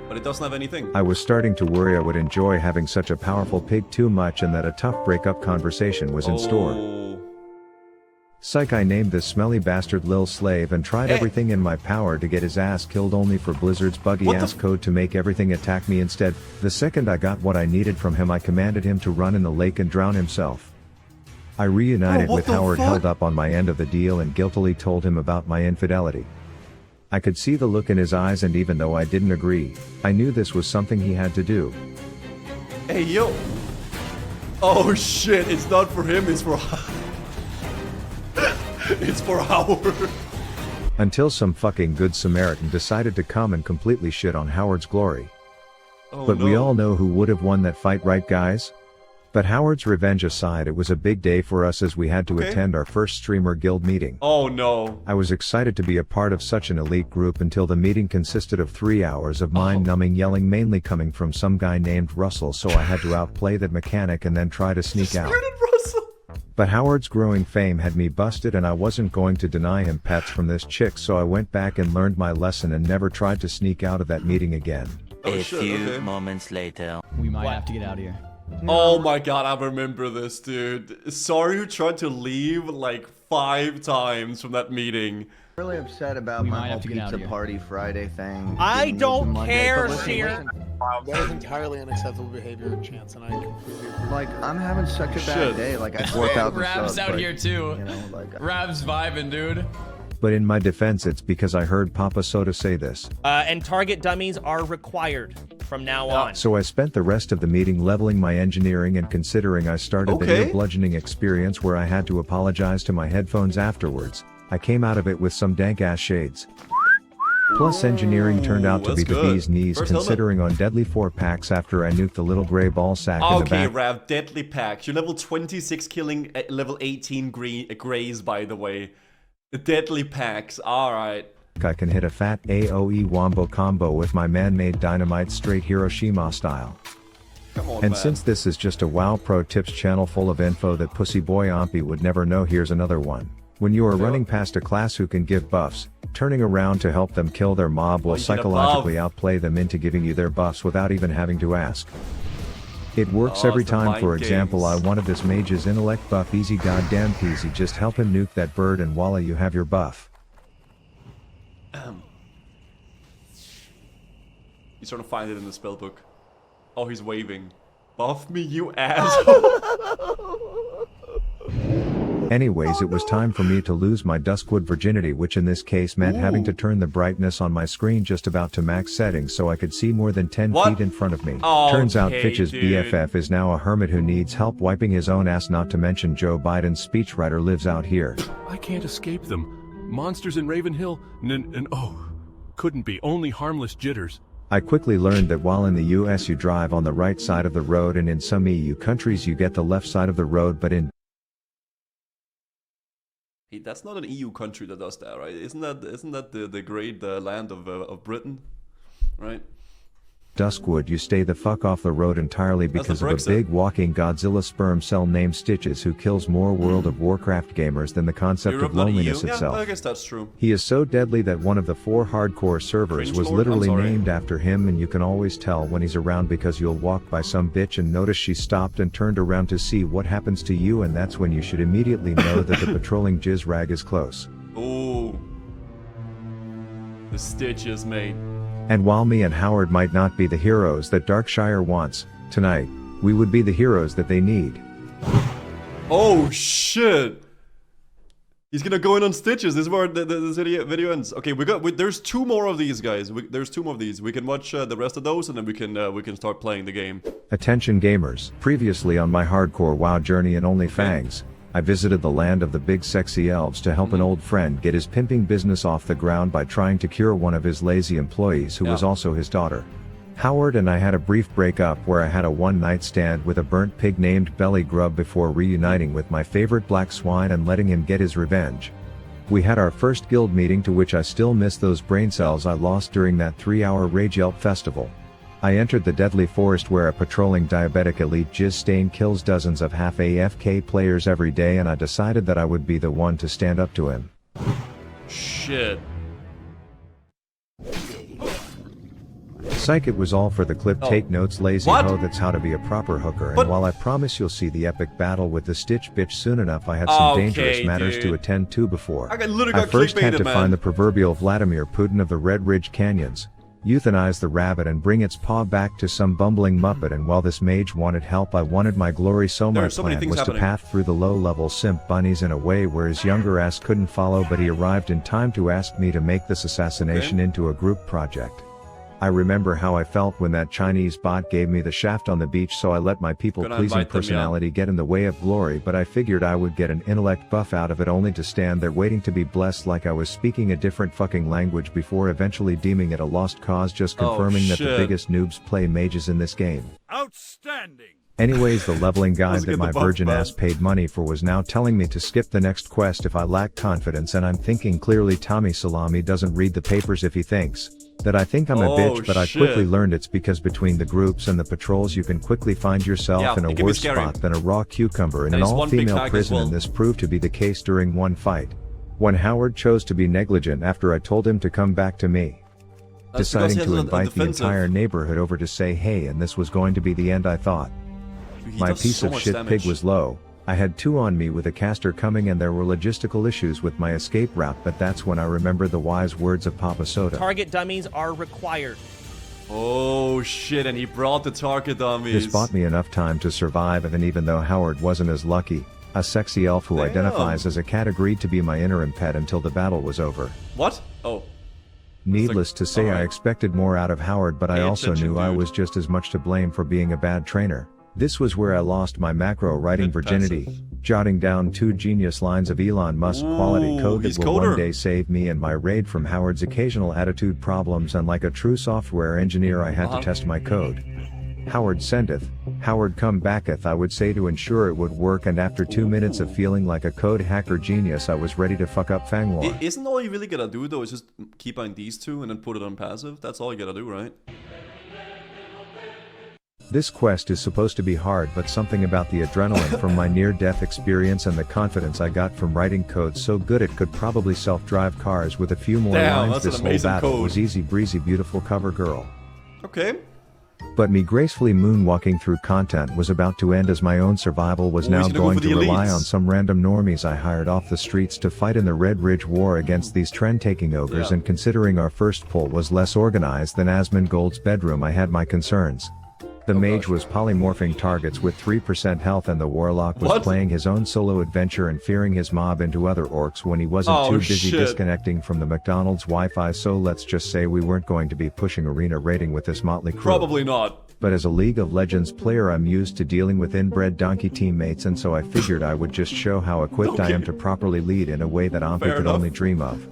But it doesn't have anything. I was starting to worry I would enjoy having such a powerful pig too much and that a tough breakup conversation was in store. Psych, I named this smelly bastard Lil Slave and tried everything in my power to get his ass killed, only for Blizzard's buggy ass code to make everything attack me instead. The second I got what I needed from him, I commanded him to run in the lake and drown himself. I reunited with Howard, held up on my end of the deal, and guiltily told him about my infidelity. I could see the look in his eyes, and even though I didn't agree, I knew this was something he had to do. Hey, yo. Oh shit, it's not for him, it's for... It's for Howard. Until some fucking good Samaritan decided to come and completely shit on Howard's glory. But we all know who would have won that fight, right guys? But Howard's revenge aside, it was a big day for us as we had to attend our first streamer guild meeting. Oh no. I was excited to be a part of such an elite group until the meeting consisted of 3 hours of mind-numbing yelling, mainly coming from some guy named Russell, so I had to outplay that mechanic and then try to sneak out. But Howard's growing fame had me busted, and I wasn't going to deny him pets from this chick, so I went back and learned my lesson and never tried to sneak out of that meeting again. A few moments later. We might have to get out of here. Oh my god, I remember this, dude. Sorry, you tried to leave like 5 times from that meeting. Really upset about my whole pizza party Friday thing. I don't care, Seer. That is entirely unacceptable behavior, Chance, and I completely agree. Like, I'm having such a bad day. Like, I 4,000 Rav's subs, out but, here too. You know, like, Rav's vibing, dude. But in my defense, it's because I heard Papa Soda say this. And target dummies are required from now on. So I spent the rest of the meeting leveling my engineering, and considering I started the ear bludgeoning experience where I had to apologize to my headphones afterwards, I came out of it with some dank ass shades. Plus engineering turned out to be the bee's knees, considering on deadly 4-packs after I nuked the little gray ball sack in the back. Okay, Rav, deadly packs. You're level 26 killing at level 18 grays, by the way. Deadly packs, alright. I can hit a fat AoE wombo combo with my man-made dynamite straight Hiroshima style. Come on, and man. Since this is just a WoW Pro Tips channel full of info that Pussy Boy Ompy would never know, here's another one. When you are running past a class who can give buffs, turning around to help them kill their mob will psychologically outplay them into giving you their buffs without even having to ask. It works every time. For example, I wanted this mage's intellect buff, easy goddamn peasy, just help him nuke that bird and voila, you have your buff. He's trying to find it in the spellbook. Oh, he's waving. Buff me, you asshole! Anyways, it was time for me to lose my Duskwood virginity, which in this case meant having to turn the brightness on my screen just about to max settings so I could see more than 10 feet in front of me. Turns out Fitch's BFF is now a hermit who needs help wiping his own ass, not to mention Joe Biden's speechwriter lives out here. I can't escape them. Monsters in Raven Hill, and oh, couldn't be, only harmless jitters. I quickly learned that while in the US you drive on the right side of the road, and in some EU countries you get the left side of the road, but in That's not an EU country that does that, right? Isn't that the great land of Britain, right? Duskwood you stay the fuck off the road entirely because of a big walking Godzilla sperm cell named Stitches, who kills more World of Warcraft gamers than the concept of loneliness itself. Yeah, I guess that's true. He is so deadly that one of the 4 hardcore servers was literally named after him, and you can always tell when he's around because you'll walk by some bitch and notice she stopped and turned around to see what happens to you, and that's when you should immediately know that the patrolling jizz rag is close. Ooh. The Stitches, mate. And while me and Howard might not be the heroes that Darkshire wants, tonight, we would be the heroes that they need. Oh shit! He's gonna go in on Stitches. This is where this video ends. Okay, there's 2 more of these, guys. There's 2 more of these. We can watch the rest of those, and then we can start playing the game. Attention gamers. Previously on my hardcore WoW journey in Only Fangs, I visited the land of the big sexy elves to help an old friend get his pimping business off the ground by trying to cure one of his lazy employees who was also his daughter. Howard and I had a brief breakup where I had a one-night stand with a burnt pig named Belly Grub before reuniting with my favorite black swine and letting him get his revenge. We had our first guild meeting, to which I still miss those brain cells I lost during that 3-hour Rage Yelp festival. I entered the deadly forest where a patrolling diabetic elite jizz stain kills dozens of half AFK players every day, and I decided that I would be the one to stand up to him. Shit. Psych, it was all for the clip. Take notes, lazy ho, that's how to be a proper hooker. And while I promise you'll see the epic battle with the Stitch bitch soon enough, I had some dangerous matters to attend to before. I first had to find the proverbial Vladimir Putin of the Red Ridge Canyons, euthanize the rabbit and bring its paw back to some bumbling muppet, and while this mage wanted help, I wanted my glory, so my plan was to path through the low-level simp bunnies in a way where his younger ass couldn't follow, but he arrived in time to ask me to make this assassination into a group project. I remember how I felt when that Chinese bot gave me the shaft on the beach, so I let my people-pleasing personality get in the way of glory, but I figured I would get an intellect buff out of it, only to stand there waiting to be blessed like I was speaking a different fucking language before eventually deeming it a lost cause, just confirming that the biggest noobs play mages in this game. Outstanding! Anyways, the leveling guide that my virgin ass paid money for was now telling me to skip the next quest if I lack confidence, and I'm thinking clearly Tommy Salami doesn't read the papers if he thinks that I think I'm a bitch, but I quickly learned it's because between the groups and the patrols you can quickly find yourself in a worse spot than a raw cucumber in an all-female prison, and this proved to be the case during one fight, when Howard chose to be negligent after I told him to come back to me, deciding to invite the entire neighborhood over to say hey, and this was going to be the end, I thought. My piece of shit pig was low. I had 2 on me with a caster coming, and there were logistical issues with my escape route, but that's when I remembered the wise words of Papa Soda. Target dummies are required. Oh shit, and he brought the target dummies. This bought me enough time to survive, and even though Howard wasn't as lucky, a sexy elf who identifies as a cat agreed to be my interim pet until the battle was over. What? Oh. Needless to say, I expected more out of Howard, but I also knew I was just as much to blame for being a bad trainer. This was where I lost my macro writing virginity, jotting down 2 genius lines of Elon Musk quality code that will one day save me and my raid from Howard's occasional attitude problems, and like a true software engineer I had to test my code. Howard sendeth, Howard come backeth, I would say, to ensure it would work, and after 2 minutes of feeling like a code hacker genius, I was ready to fuck up Fanglore. Isn't all you really gotta do though is just keep on these 2 and then put it on passive? That's all you gotta do, right? This quest is supposed to be hard, but something about the adrenaline from my near-death experience and the confidence I got from writing code so good it could probably self-drive cars with a few more lines, this whole battle was easy breezy, beautiful cover girl. Okay. But me gracefully moonwalking through content was about to end, as my own survival was now going to rely on some random normies I hired off the streets to fight in the Red Ridge War against these trend-taking ogres, and considering our first pull was less organized than Asmongold's bedroom, I had my concerns. The mage was polymorphing targets with 3% health, and the warlock was playing his own solo adventure and fearing his mob into other orcs when he wasn't too busy disconnecting from the McDonald's Wi-Fi, so let's just say we weren't going to be pushing arena raiding with this motley crew. Probably not. But as a League of Legends player, I'm used to dealing with inbred donkey teammates, and so I figured I would just show how equipped I am to properly lead in a way that Ompi could only dream of.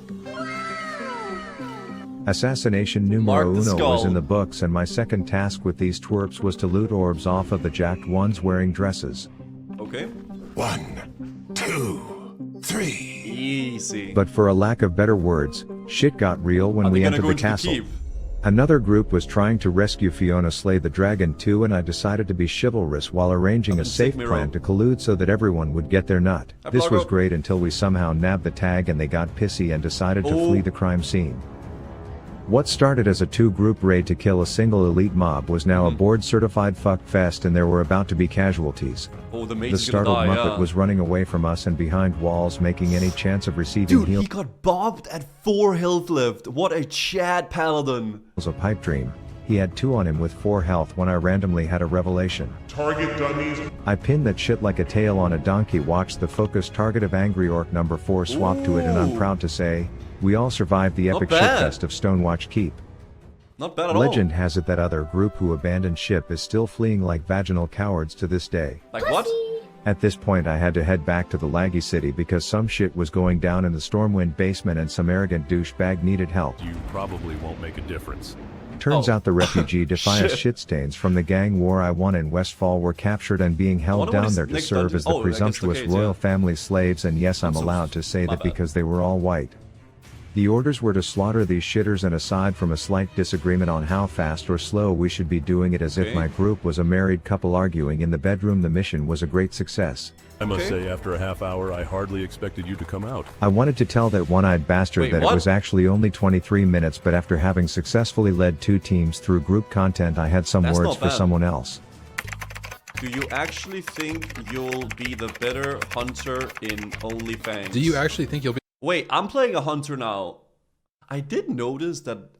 Assassination numero 1 was in the books, and my second task with these twerps was to loot orbs off of the jacked ones wearing dresses. Okay. 1, 2, 3. Easy. But for a lack of better words, shit got real when we entered the castle. Another group was trying to rescue Fiona Slay the Dragon too, and I decided to be chivalrous while arranging a safe plan to collude so that everyone would get their nut. This was great until we somehow nabbed the tag and they got pissy and decided to flee the crime scene. What started as a 2-group raid to kill a single elite mob was now a board-certified fuck fest, and there were about to be casualties. The startled Muppet was running away from us and behind walls, making any chance of receiving heals. He got bobbed at 4 health left. What a Chad paladin. It was a pipe dream. He had 2 on him with 4 health when I randomly had a revelation. Target dummies. I pinned that shit like a tail on a donkey, watched the focused target of Angry Orc number 4 swap to it, and I'm proud to say, we all survived the epic shitfest of Stonewatch Keep. Not bad at all. Legend has it that other group who abandoned ship is still fleeing like vaginal cowards to this day. Like what? At this point I had to head back to the laggy city because some shit was going down in the Stormwind basement and some arrogant douchebag needed help. You probably won't make a difference. Turns out the refugee defiant shitstains from the gang war I won in Westfall were captured and being held down there to serve as the presumptuous royal family slaves, and yes, I'm allowed to say that because they were all white. The orders were to slaughter these shitters, and aside from a slight disagreement on how fast or slow we should be doing it, as if my group was a married couple arguing in the bedroom, the mission was a great success. I must say, after a half hour, I hardly expected you to come out. I wanted to tell that one-eyed bastard that it was actually only 23 minutes, but after having successfully led 2 teams through group content, I had some words for someone else. Do you actually think you'll be the better hunter in OnlyFans? Do you actually think you'll be... Wait, I'm playing a hunter now. I did notice that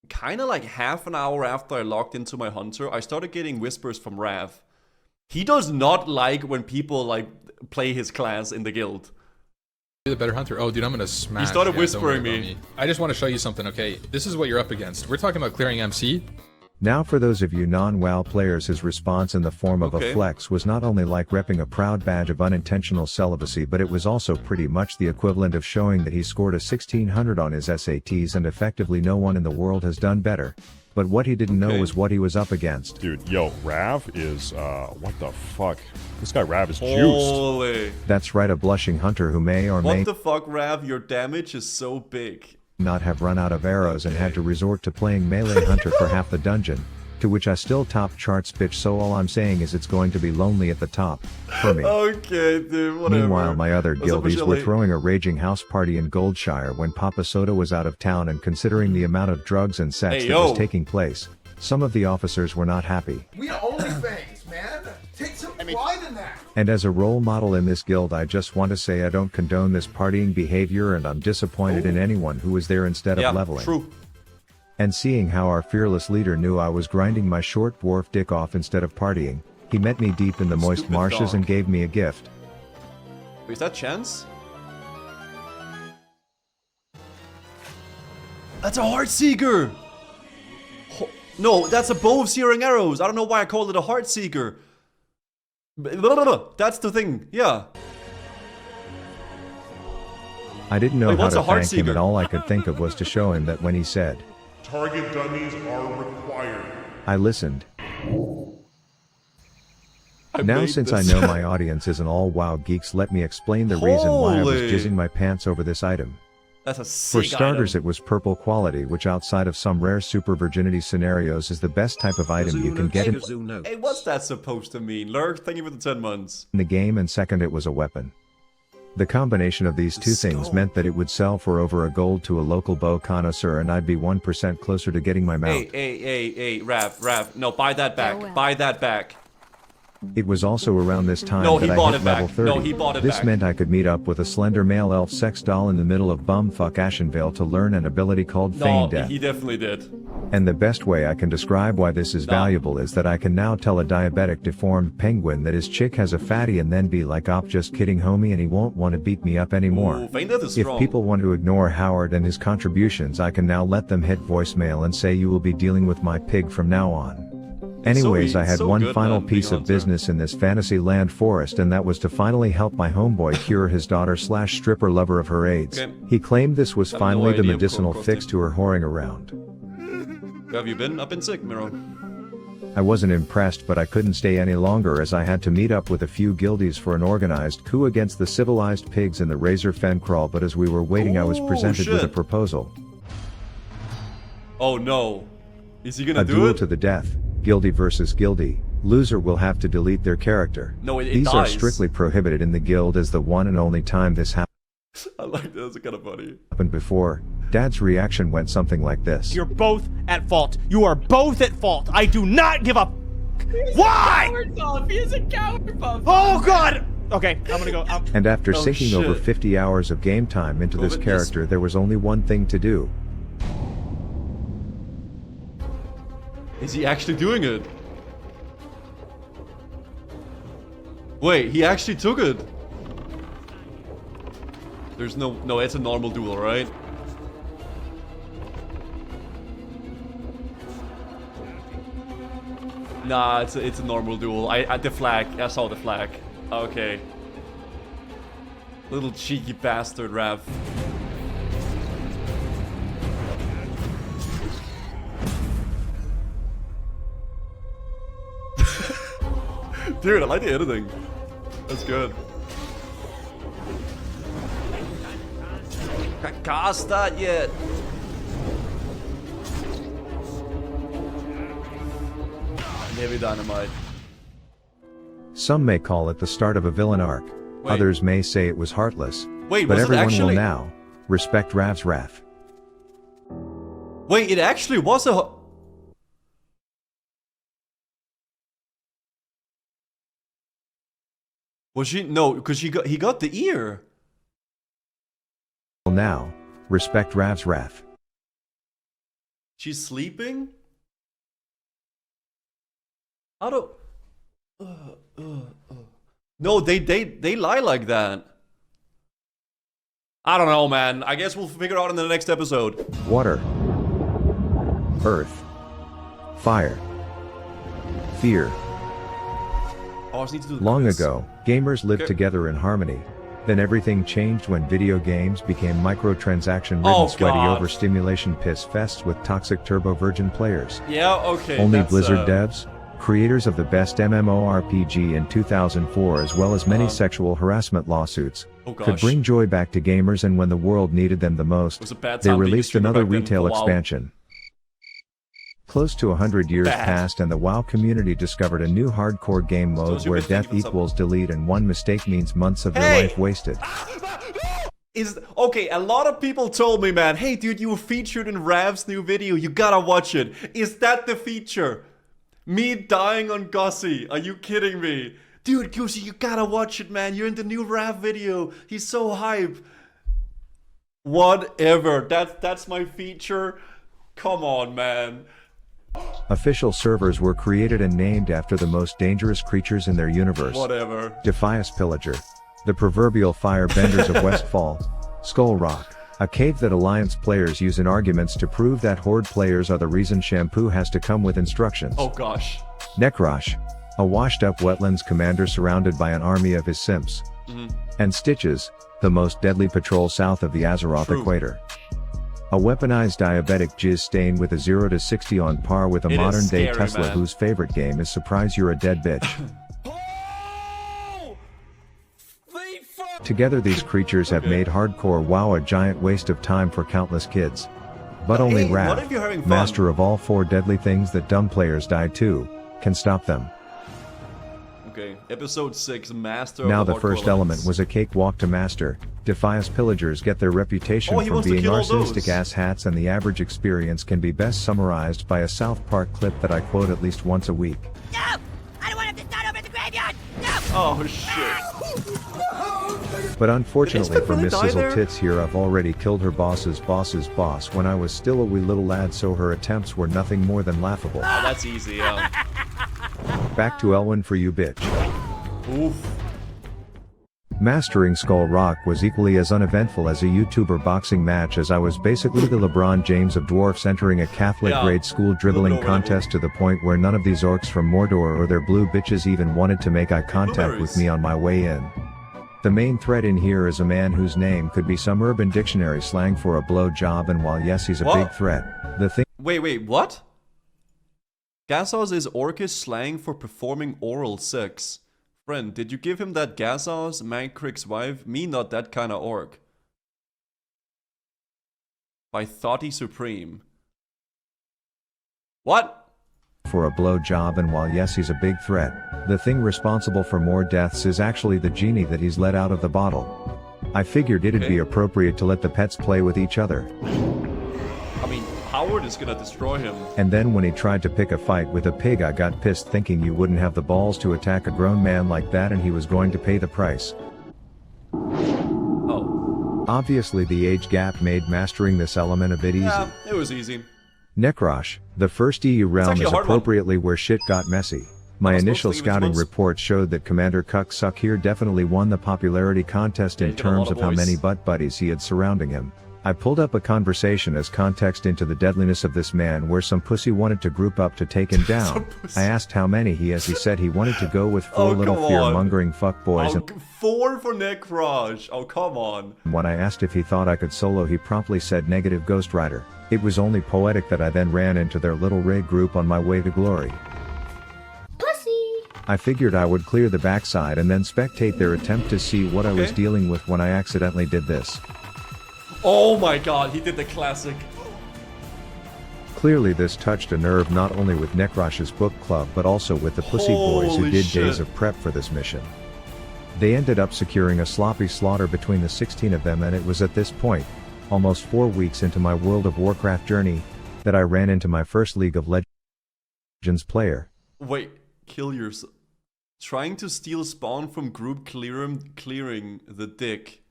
kind of like half an hour after I logged into my hunter, I started getting whispers from Rav. He does not like when people like play his class in the guild. You're the better hunter. Oh, dude, I'm gonna smash. He started whispering me. I just want to show you something, okay? This is what you're up against. We're talking about clearing MC. Now for those of you non-WoW players, his response in the form of a flex was not only like repping a proud badge of unintentional celibacy, but it was also pretty much the equivalent of showing that he scored a 1600 on his SATs, and effectively no one in the world has done better. But what he didn't know was what he was up against. Dude, yo, Rav is, what the fuck? This guy Rav is juiced. That's right, a blushing hunter who may or may What the fuck, Rav? Your damage is so big. Not have run out of arrows and had to resort to playing melee hunter for half the dungeon, to which I still top charts, bitch, so all I'm saying is it's going to be lonely at the top, for me. Okay, dude, whatever. Meanwhile, my other guildies were throwing a raging house party in Goldshire when Papa Soda was out of town, and considering the amount of drugs and sex that was taking place, some of the officers were not happy. We are OnlyFans, man! Take some pride in that! And as a role model in this guild, I just want to say I don't condone this partying behavior, and I'm disappointed in anyone who was there instead of leveling. True. And seeing how our fearless leader knew I was grinding my short dwarf dick off instead of partying, he met me deep in the moist marshes and gave me a gift. Wait, is that Chance? That's a Heartseeker! No, that's a bow of searing arrows. I don't know why I called it a Heartseeker. That's the thing, yeah. I didn't know how to thank him, and all I could think of was to show him that when he said, "Target dummies are required," I listened. Now since I know my audience isn't all WoW geeks, let me explain the reason why I was jizzing my pants over this item. That's a sick For starters, item. it was purple quality, which outside of some rare super virginity scenarios is the best type of item you can get in Hey, what's that supposed to mean? Lurk, thank you for the 10 months. the game, and second, it was a weapon. The combination of these two things meant that it would sell for over $1 to a local bow connoisseur, and I'd be 1% closer to getting my mount. Hey, Rav, no, buy that back, buy that back. It was also around this time No, that he I bought hit it level back. 30. No, he bought it This back. meant I could meet up with a slender male elf sex doll in the middle of bumfuck Ashenvale to learn an ability called Feign No, Death. he definitely did. And the best way I can describe why this is valuable is that I can now tell a diabetic deformed penguin that his chick has a fatty and then be like, "Op, just kidding homie," and he won't want to beat me up anymore. Ooh, Feign Death is If strong. people want to ignore Howard and his contributions, I can now let them hit voicemail and say, "You will be dealing with my pig from now on." Anyways, I had one final piece of business in this fantasy land forest, and that was to finally help my homeboy cure his daughter/stripper lover of her AIDS. Okay. He claimed this was I have finally no the idea medicinal what fix to her whoring around. Where have you been? I've been sick, Miro. I wasn't impressed, but I couldn't stay any longer as I had to meet up with a few guildies for an organized coup against the civilized pigs in the Razor Fen crawl, but as we were waiting I was presented with a proposal. Oh no. Is he gonna A do duel it? to the death, guildy versus guildy. Loser will have to delete their character. No, it These are dies. strictly prohibited in the guild as the one and only time this I like that, that's kind of funny. happened before. Dad's reaction went something like this. You're both at fault. You are both at fault. I do not give a... Why? He is a coward buff. Oh, God! Okay, I'm gonna go. And after Oh, sinking over shit. 50 hours of game time into this Over this- character, there was only one thing to do. Is he actually doing it? Wait, he actually took it. There's no, it's a normal duel, right? Nah, it's a normal duel. The flag. I saw the flag. Okay. Little cheeky bastard, Rav. Dude, I like the editing. That's good. Can't cast that yet. Heavy dynamite. Some may call it the start of a villain arc. Wait. Others may say it was heartless. Wait, but was it everyone actually... will now respect Rav's wrath. Wait, it actually was a... Was she? No, because he got the ear. Will now respect Rav's wrath. She's sleeping? How do... No, they lie like that. I don't know, man. I guess we'll figure out in the next episode. Water, earth, fire, fear. Oh, I just need to do the Long quiz. ago, gamers lived Okay. together in harmony. Then everything changed when video games became microtransaction-ridden, Oh, sweaty God. overstimulation piss fests with toxic turbo-virgin players. Yeah, okay. Only that's, Blizzard devs, creators of the best MMORPG in 2004 as well as many sexual harassment lawsuits, Oh, could gosh. bring joy back to gamers, and when the world needed them the most, was a bad they time being a released streamer another back then. retail Wow. expansion. Close to 100 years Bad. passed and the WoW community discovered a new hardcore game mode you where could death think of equals delete and one mistake means months of your Hey! life wasted. Is okay, a lot of people told me, man, hey dude, you were featured in Rav's new video, you gotta watch it. Is that the feature? Me dying on Gussie? Are you kidding me? Dude, Goosey, you gotta watch it, man. You're in the new Rav video. He's so hype. Whatever. That's my feature. Come on, man. Official servers were created and named after the most dangerous creatures in their universe. Whatever. Defias Pillager, the proverbial firebenders of Westfall, Skull Rock, a cave that Alliance players use in arguments to prove that Horde players are the reason shampoo has to come with instructions. Oh gosh. Nekrosh, a washed-up wetlands commander surrounded by an army of his simps. And Stitches, the most deadly patrol south of the Azeroth True. equator. A weaponized diabetic jizz stain with a 0 to 60 on par with a It is modern-day scary, Tesla man. whose favorite game is Surprise You're a Dead Bitch. Together these creatures have made hardcore WoW a giant waste of time for countless kids. But only Hey, Rav, what if you're having fun? master of all 4 deadly things that dumb players die to, can stop them. Okay, episode 6, Master Now of the Hardcore first Alliance. element was a cakewalk to master. Defias pillagers get their reputation Oh, he from wants to being kill all arsonic those. ass hats, and the average experience can be best summarized by a South Park clip that I quote at least once a week. No! I don't want him to start over at the graveyard! No! Oh shit. But unfortunately Did for Isbeth Miss really die Sizzle there? Tits here, I've already killed her boss's boss when I was still a wee little lad, so her attempts were nothing more than laughable. Oh, that's easy, yeah. Back to Elwyn for you, bitch. Oof. Mastering Skull Rock was equally as uneventful as a YouTuber boxing match, as I was basically the LeBron James of dwarfs entering a Catholic Yeah. grade school dribbling Little contest, to the point where none of these orcs from Mordor or their blue bitches even wanted to make eye contact with Blueberries. me on my way in. The main threat in here is a man whose name could be some Urban Dictionary slang for a blow job, and while yes, he's a What? big threat, the thing Wait, what? Gasos is Orcish slang for performing oral sex. Friend, did you give him that Gasos, Mancrick's wife? Me not that kind of orc. By Thoughty Supreme. What? for a blow job, and while yes, he's a big threat, the thing responsible for more deaths is actually the genie that he's let out of the bottle. I figured it'd be appropriate to let the pets play with each other. I mean, Howard is gonna destroy him. And then when he tried to pick a fight with a pig, I got pissed, thinking you wouldn't have the balls to attack a grown man like that, and he was going to pay the price. Oh. Obviously the age gap made mastering this element a bit easy. Yeah, it was easy. Nekrosh, the first EU realm, actually is a hard one. appropriately where shit got messy. My initial scouting report showed that Commander Cucksuck here definitely won the popularity contest in he's got a lot terms of of how voice. many butt buddies he had surrounding him. I pulled up a conversation as context into the deadliness of this man, where some pussy wanted to group up to take him down. I asked how many he has. He said he wanted to go with 4 little come on. fear-mongering fuckboys, and 4 for Necroj. Oh, come on. when I asked if he thought I could solo, he promptly said negative, Ghost Rider. It was only poetic that I then ran into their little raid group on my way to glory. Pussy! I figured I would clear the backside and then spectate their attempt to see what I was dealing with when I accidentally did this. Oh my god, he did the classic. Clearly this touched a nerve not only with Nekrosh's book club but also with the pussy boys who Holy did shit. days of prep for this mission. They ended up securing a sloppy slaughter between the 16 of them, and it was at this point, almost 4 weeks into my World of Warcraft journey, that I ran into my first League of Legends player. Wait, kill yourself. Trying to steal spawn from group clearing the dick.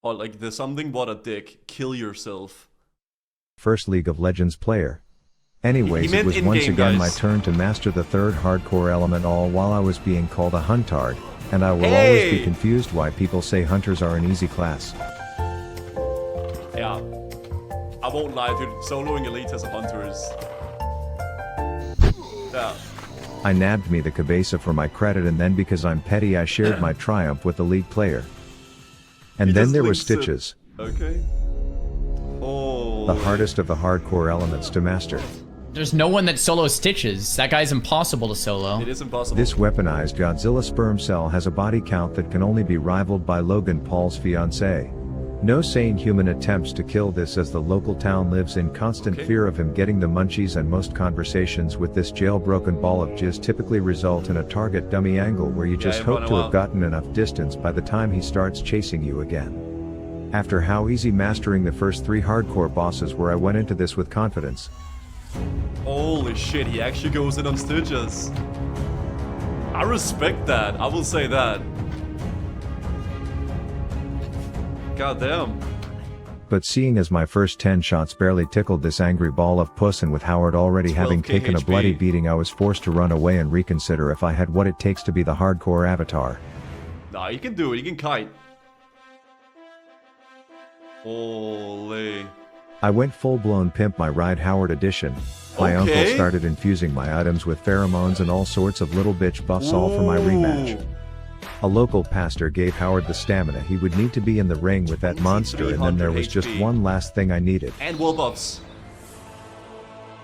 Or like the something what a dick. Kill yourself. First League of Legends player. Anyways, He it was meant once in-game, again guys. my turn to master the third hardcore element, all while I was being called a huntard, and I will always be confused why people say hunters are an easy class. Yeah. I won't lie, dude. Soloing elite as a hunter is... Yeah. I nabbed me the cabeza for my credit, and then because I'm petty I shared my triumph with the league player. And He then just there were links it. Stitches. Okay. Oh. The hardest of the hardcore elements to master. There's no one that solos Stitches. That guy's impossible to solo. It is impossible. This weaponized Godzilla sperm cell has a body count that can only be rivaled by Logan Paul's fiancée. No sane human attempts to kill this, as the local town lives in constant fear of him getting the munchies, and most conversations with this jailbroken ball of jizz typically result in a target dummy angle where you just hope to have gotten enough distance by the time he starts chasing you again. After how easy mastering the first 3 hardcore bosses were, I went into this with confidence. Holy shit, he actually goes in on Stitches. I respect that. I will say that. God damn. But seeing as my first 10 shots barely tickled this angry ball of puss, and with Howard already having 12k taken a HP. bloody beating, I was forced to run away and reconsider if I had what it takes to be the hardcore avatar. Nah, you can do it. You can kite. Holy. I went full-blown pimp my ride Howard edition. My uncle Okay. started infusing my items with pheromones and all sorts of little bitch buffs, all for my rematch. A local pastor gave Howard the stamina he would need to be in the ring with that monster, and then there was just one last thing I needed. And wall buffs.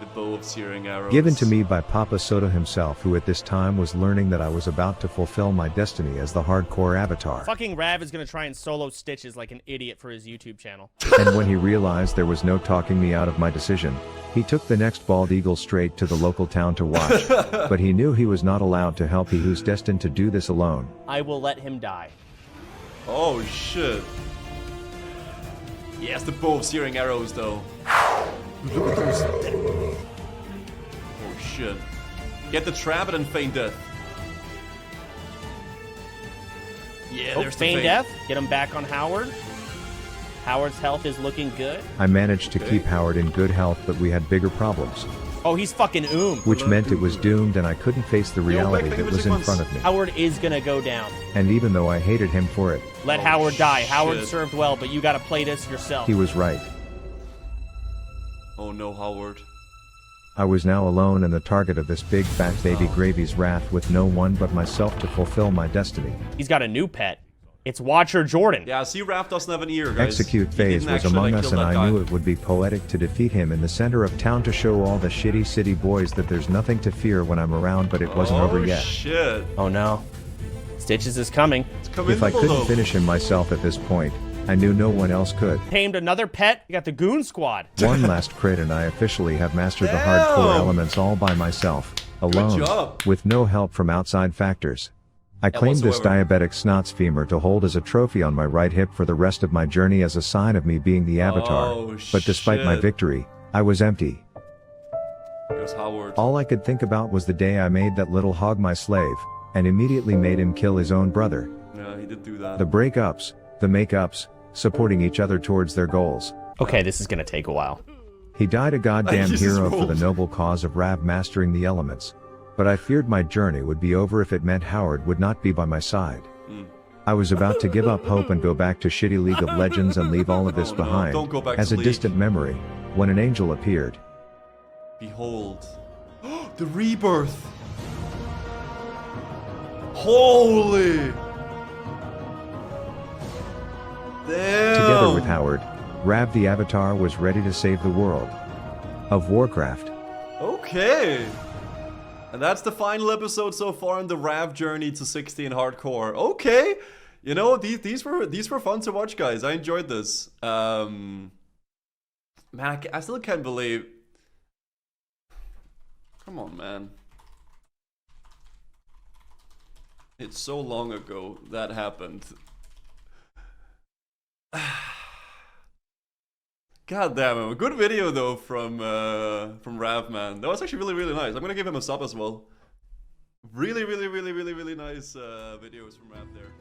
The bow of searing arrows. Given to me by Papa Soto himself, who at this time was learning that I was about to fulfill my destiny as the hardcore avatar. Fucking Rav is gonna try and solo Stitches like an idiot for his YouTube channel. And when he realized there was no talking me out of my decision, he took the next bald eagle straight to the local town to watch. But he knew he was not allowed to help he who's destined to do this alone. I will let him die. Oh shit. He has the bow of searing arrows though. Look at those. Oh shit. Get the trap and feign death. Yeah, there's the feign feign. death. Get him back on Howard. Howard's health is looking good. I managed to keep Howard in good health, but we had bigger problems, Oh, he's fucking which meant it was doomed and I couldn't face the reality that was in front of me. Howard is gonna go down. And even though I hated him for it, Let Howard die. Howard served well, but you gotta play this yourself. he was right. Oh no, Howard. I was now alone and the target of this big fat baby Gravy's wrath, with no one but myself to fulfill my destiny. He's got a new pet. It's Watcher Jordan. Yeah, see, Raph doesn't have an ear, guys. Execute He phase didn't was actually, among like, us, kill and that I guy. knew it would be poetic to defeat him in the center of town to show all the shitty city boys that there's nothing to fear when I'm around, but it wasn't over yet. Shit. Oh no. Stitches is coming. If I couldn't finish him myself at this point, I knew no one else could. Tamed another pet. You got the Goon Squad. One last crit and I officially have mastered the hardcore elements all by myself, alone, job. with no help from outside factors. I claimed this diabetic snots femur to hold as a trophy on my right hip for the rest of my journey as a sign of me being the avatar, Oh, but despite my shit. victory, I was empty. It was Howard. All I could think about was the day I made that little hog my slave, and immediately made him kill his own brother. Yeah, he did do that. The breakups, the makeups, supporting each other towards their goals. Okay, this is gonna take a while. He died a goddamn Jesus hero for the rolled. noble cause of Rav mastering the elements. But I feared my journey would be over if it meant Howard would not be by my side. I was about to give up hope and go back to shitty League of Legends and leave all of this Oh, no, behind, don't go back as to a League. distant memory, when an angel appeared. Behold. The rebirth. Holy. Damn. Together with Howard, Rav the Avatar was ready to save the world of Warcraft. Okay. And that's the final episode so far in the Rav journey to 60 in hardcore. Okay, you know, these were fun to watch, guys. I enjoyed this. Man, I still can't believe. Come on, man. It's so long ago that happened. God damn it. Good video though from Rav, man. That was actually really nice. I'm gonna give him a sub as well. Really nice videos from Rav there.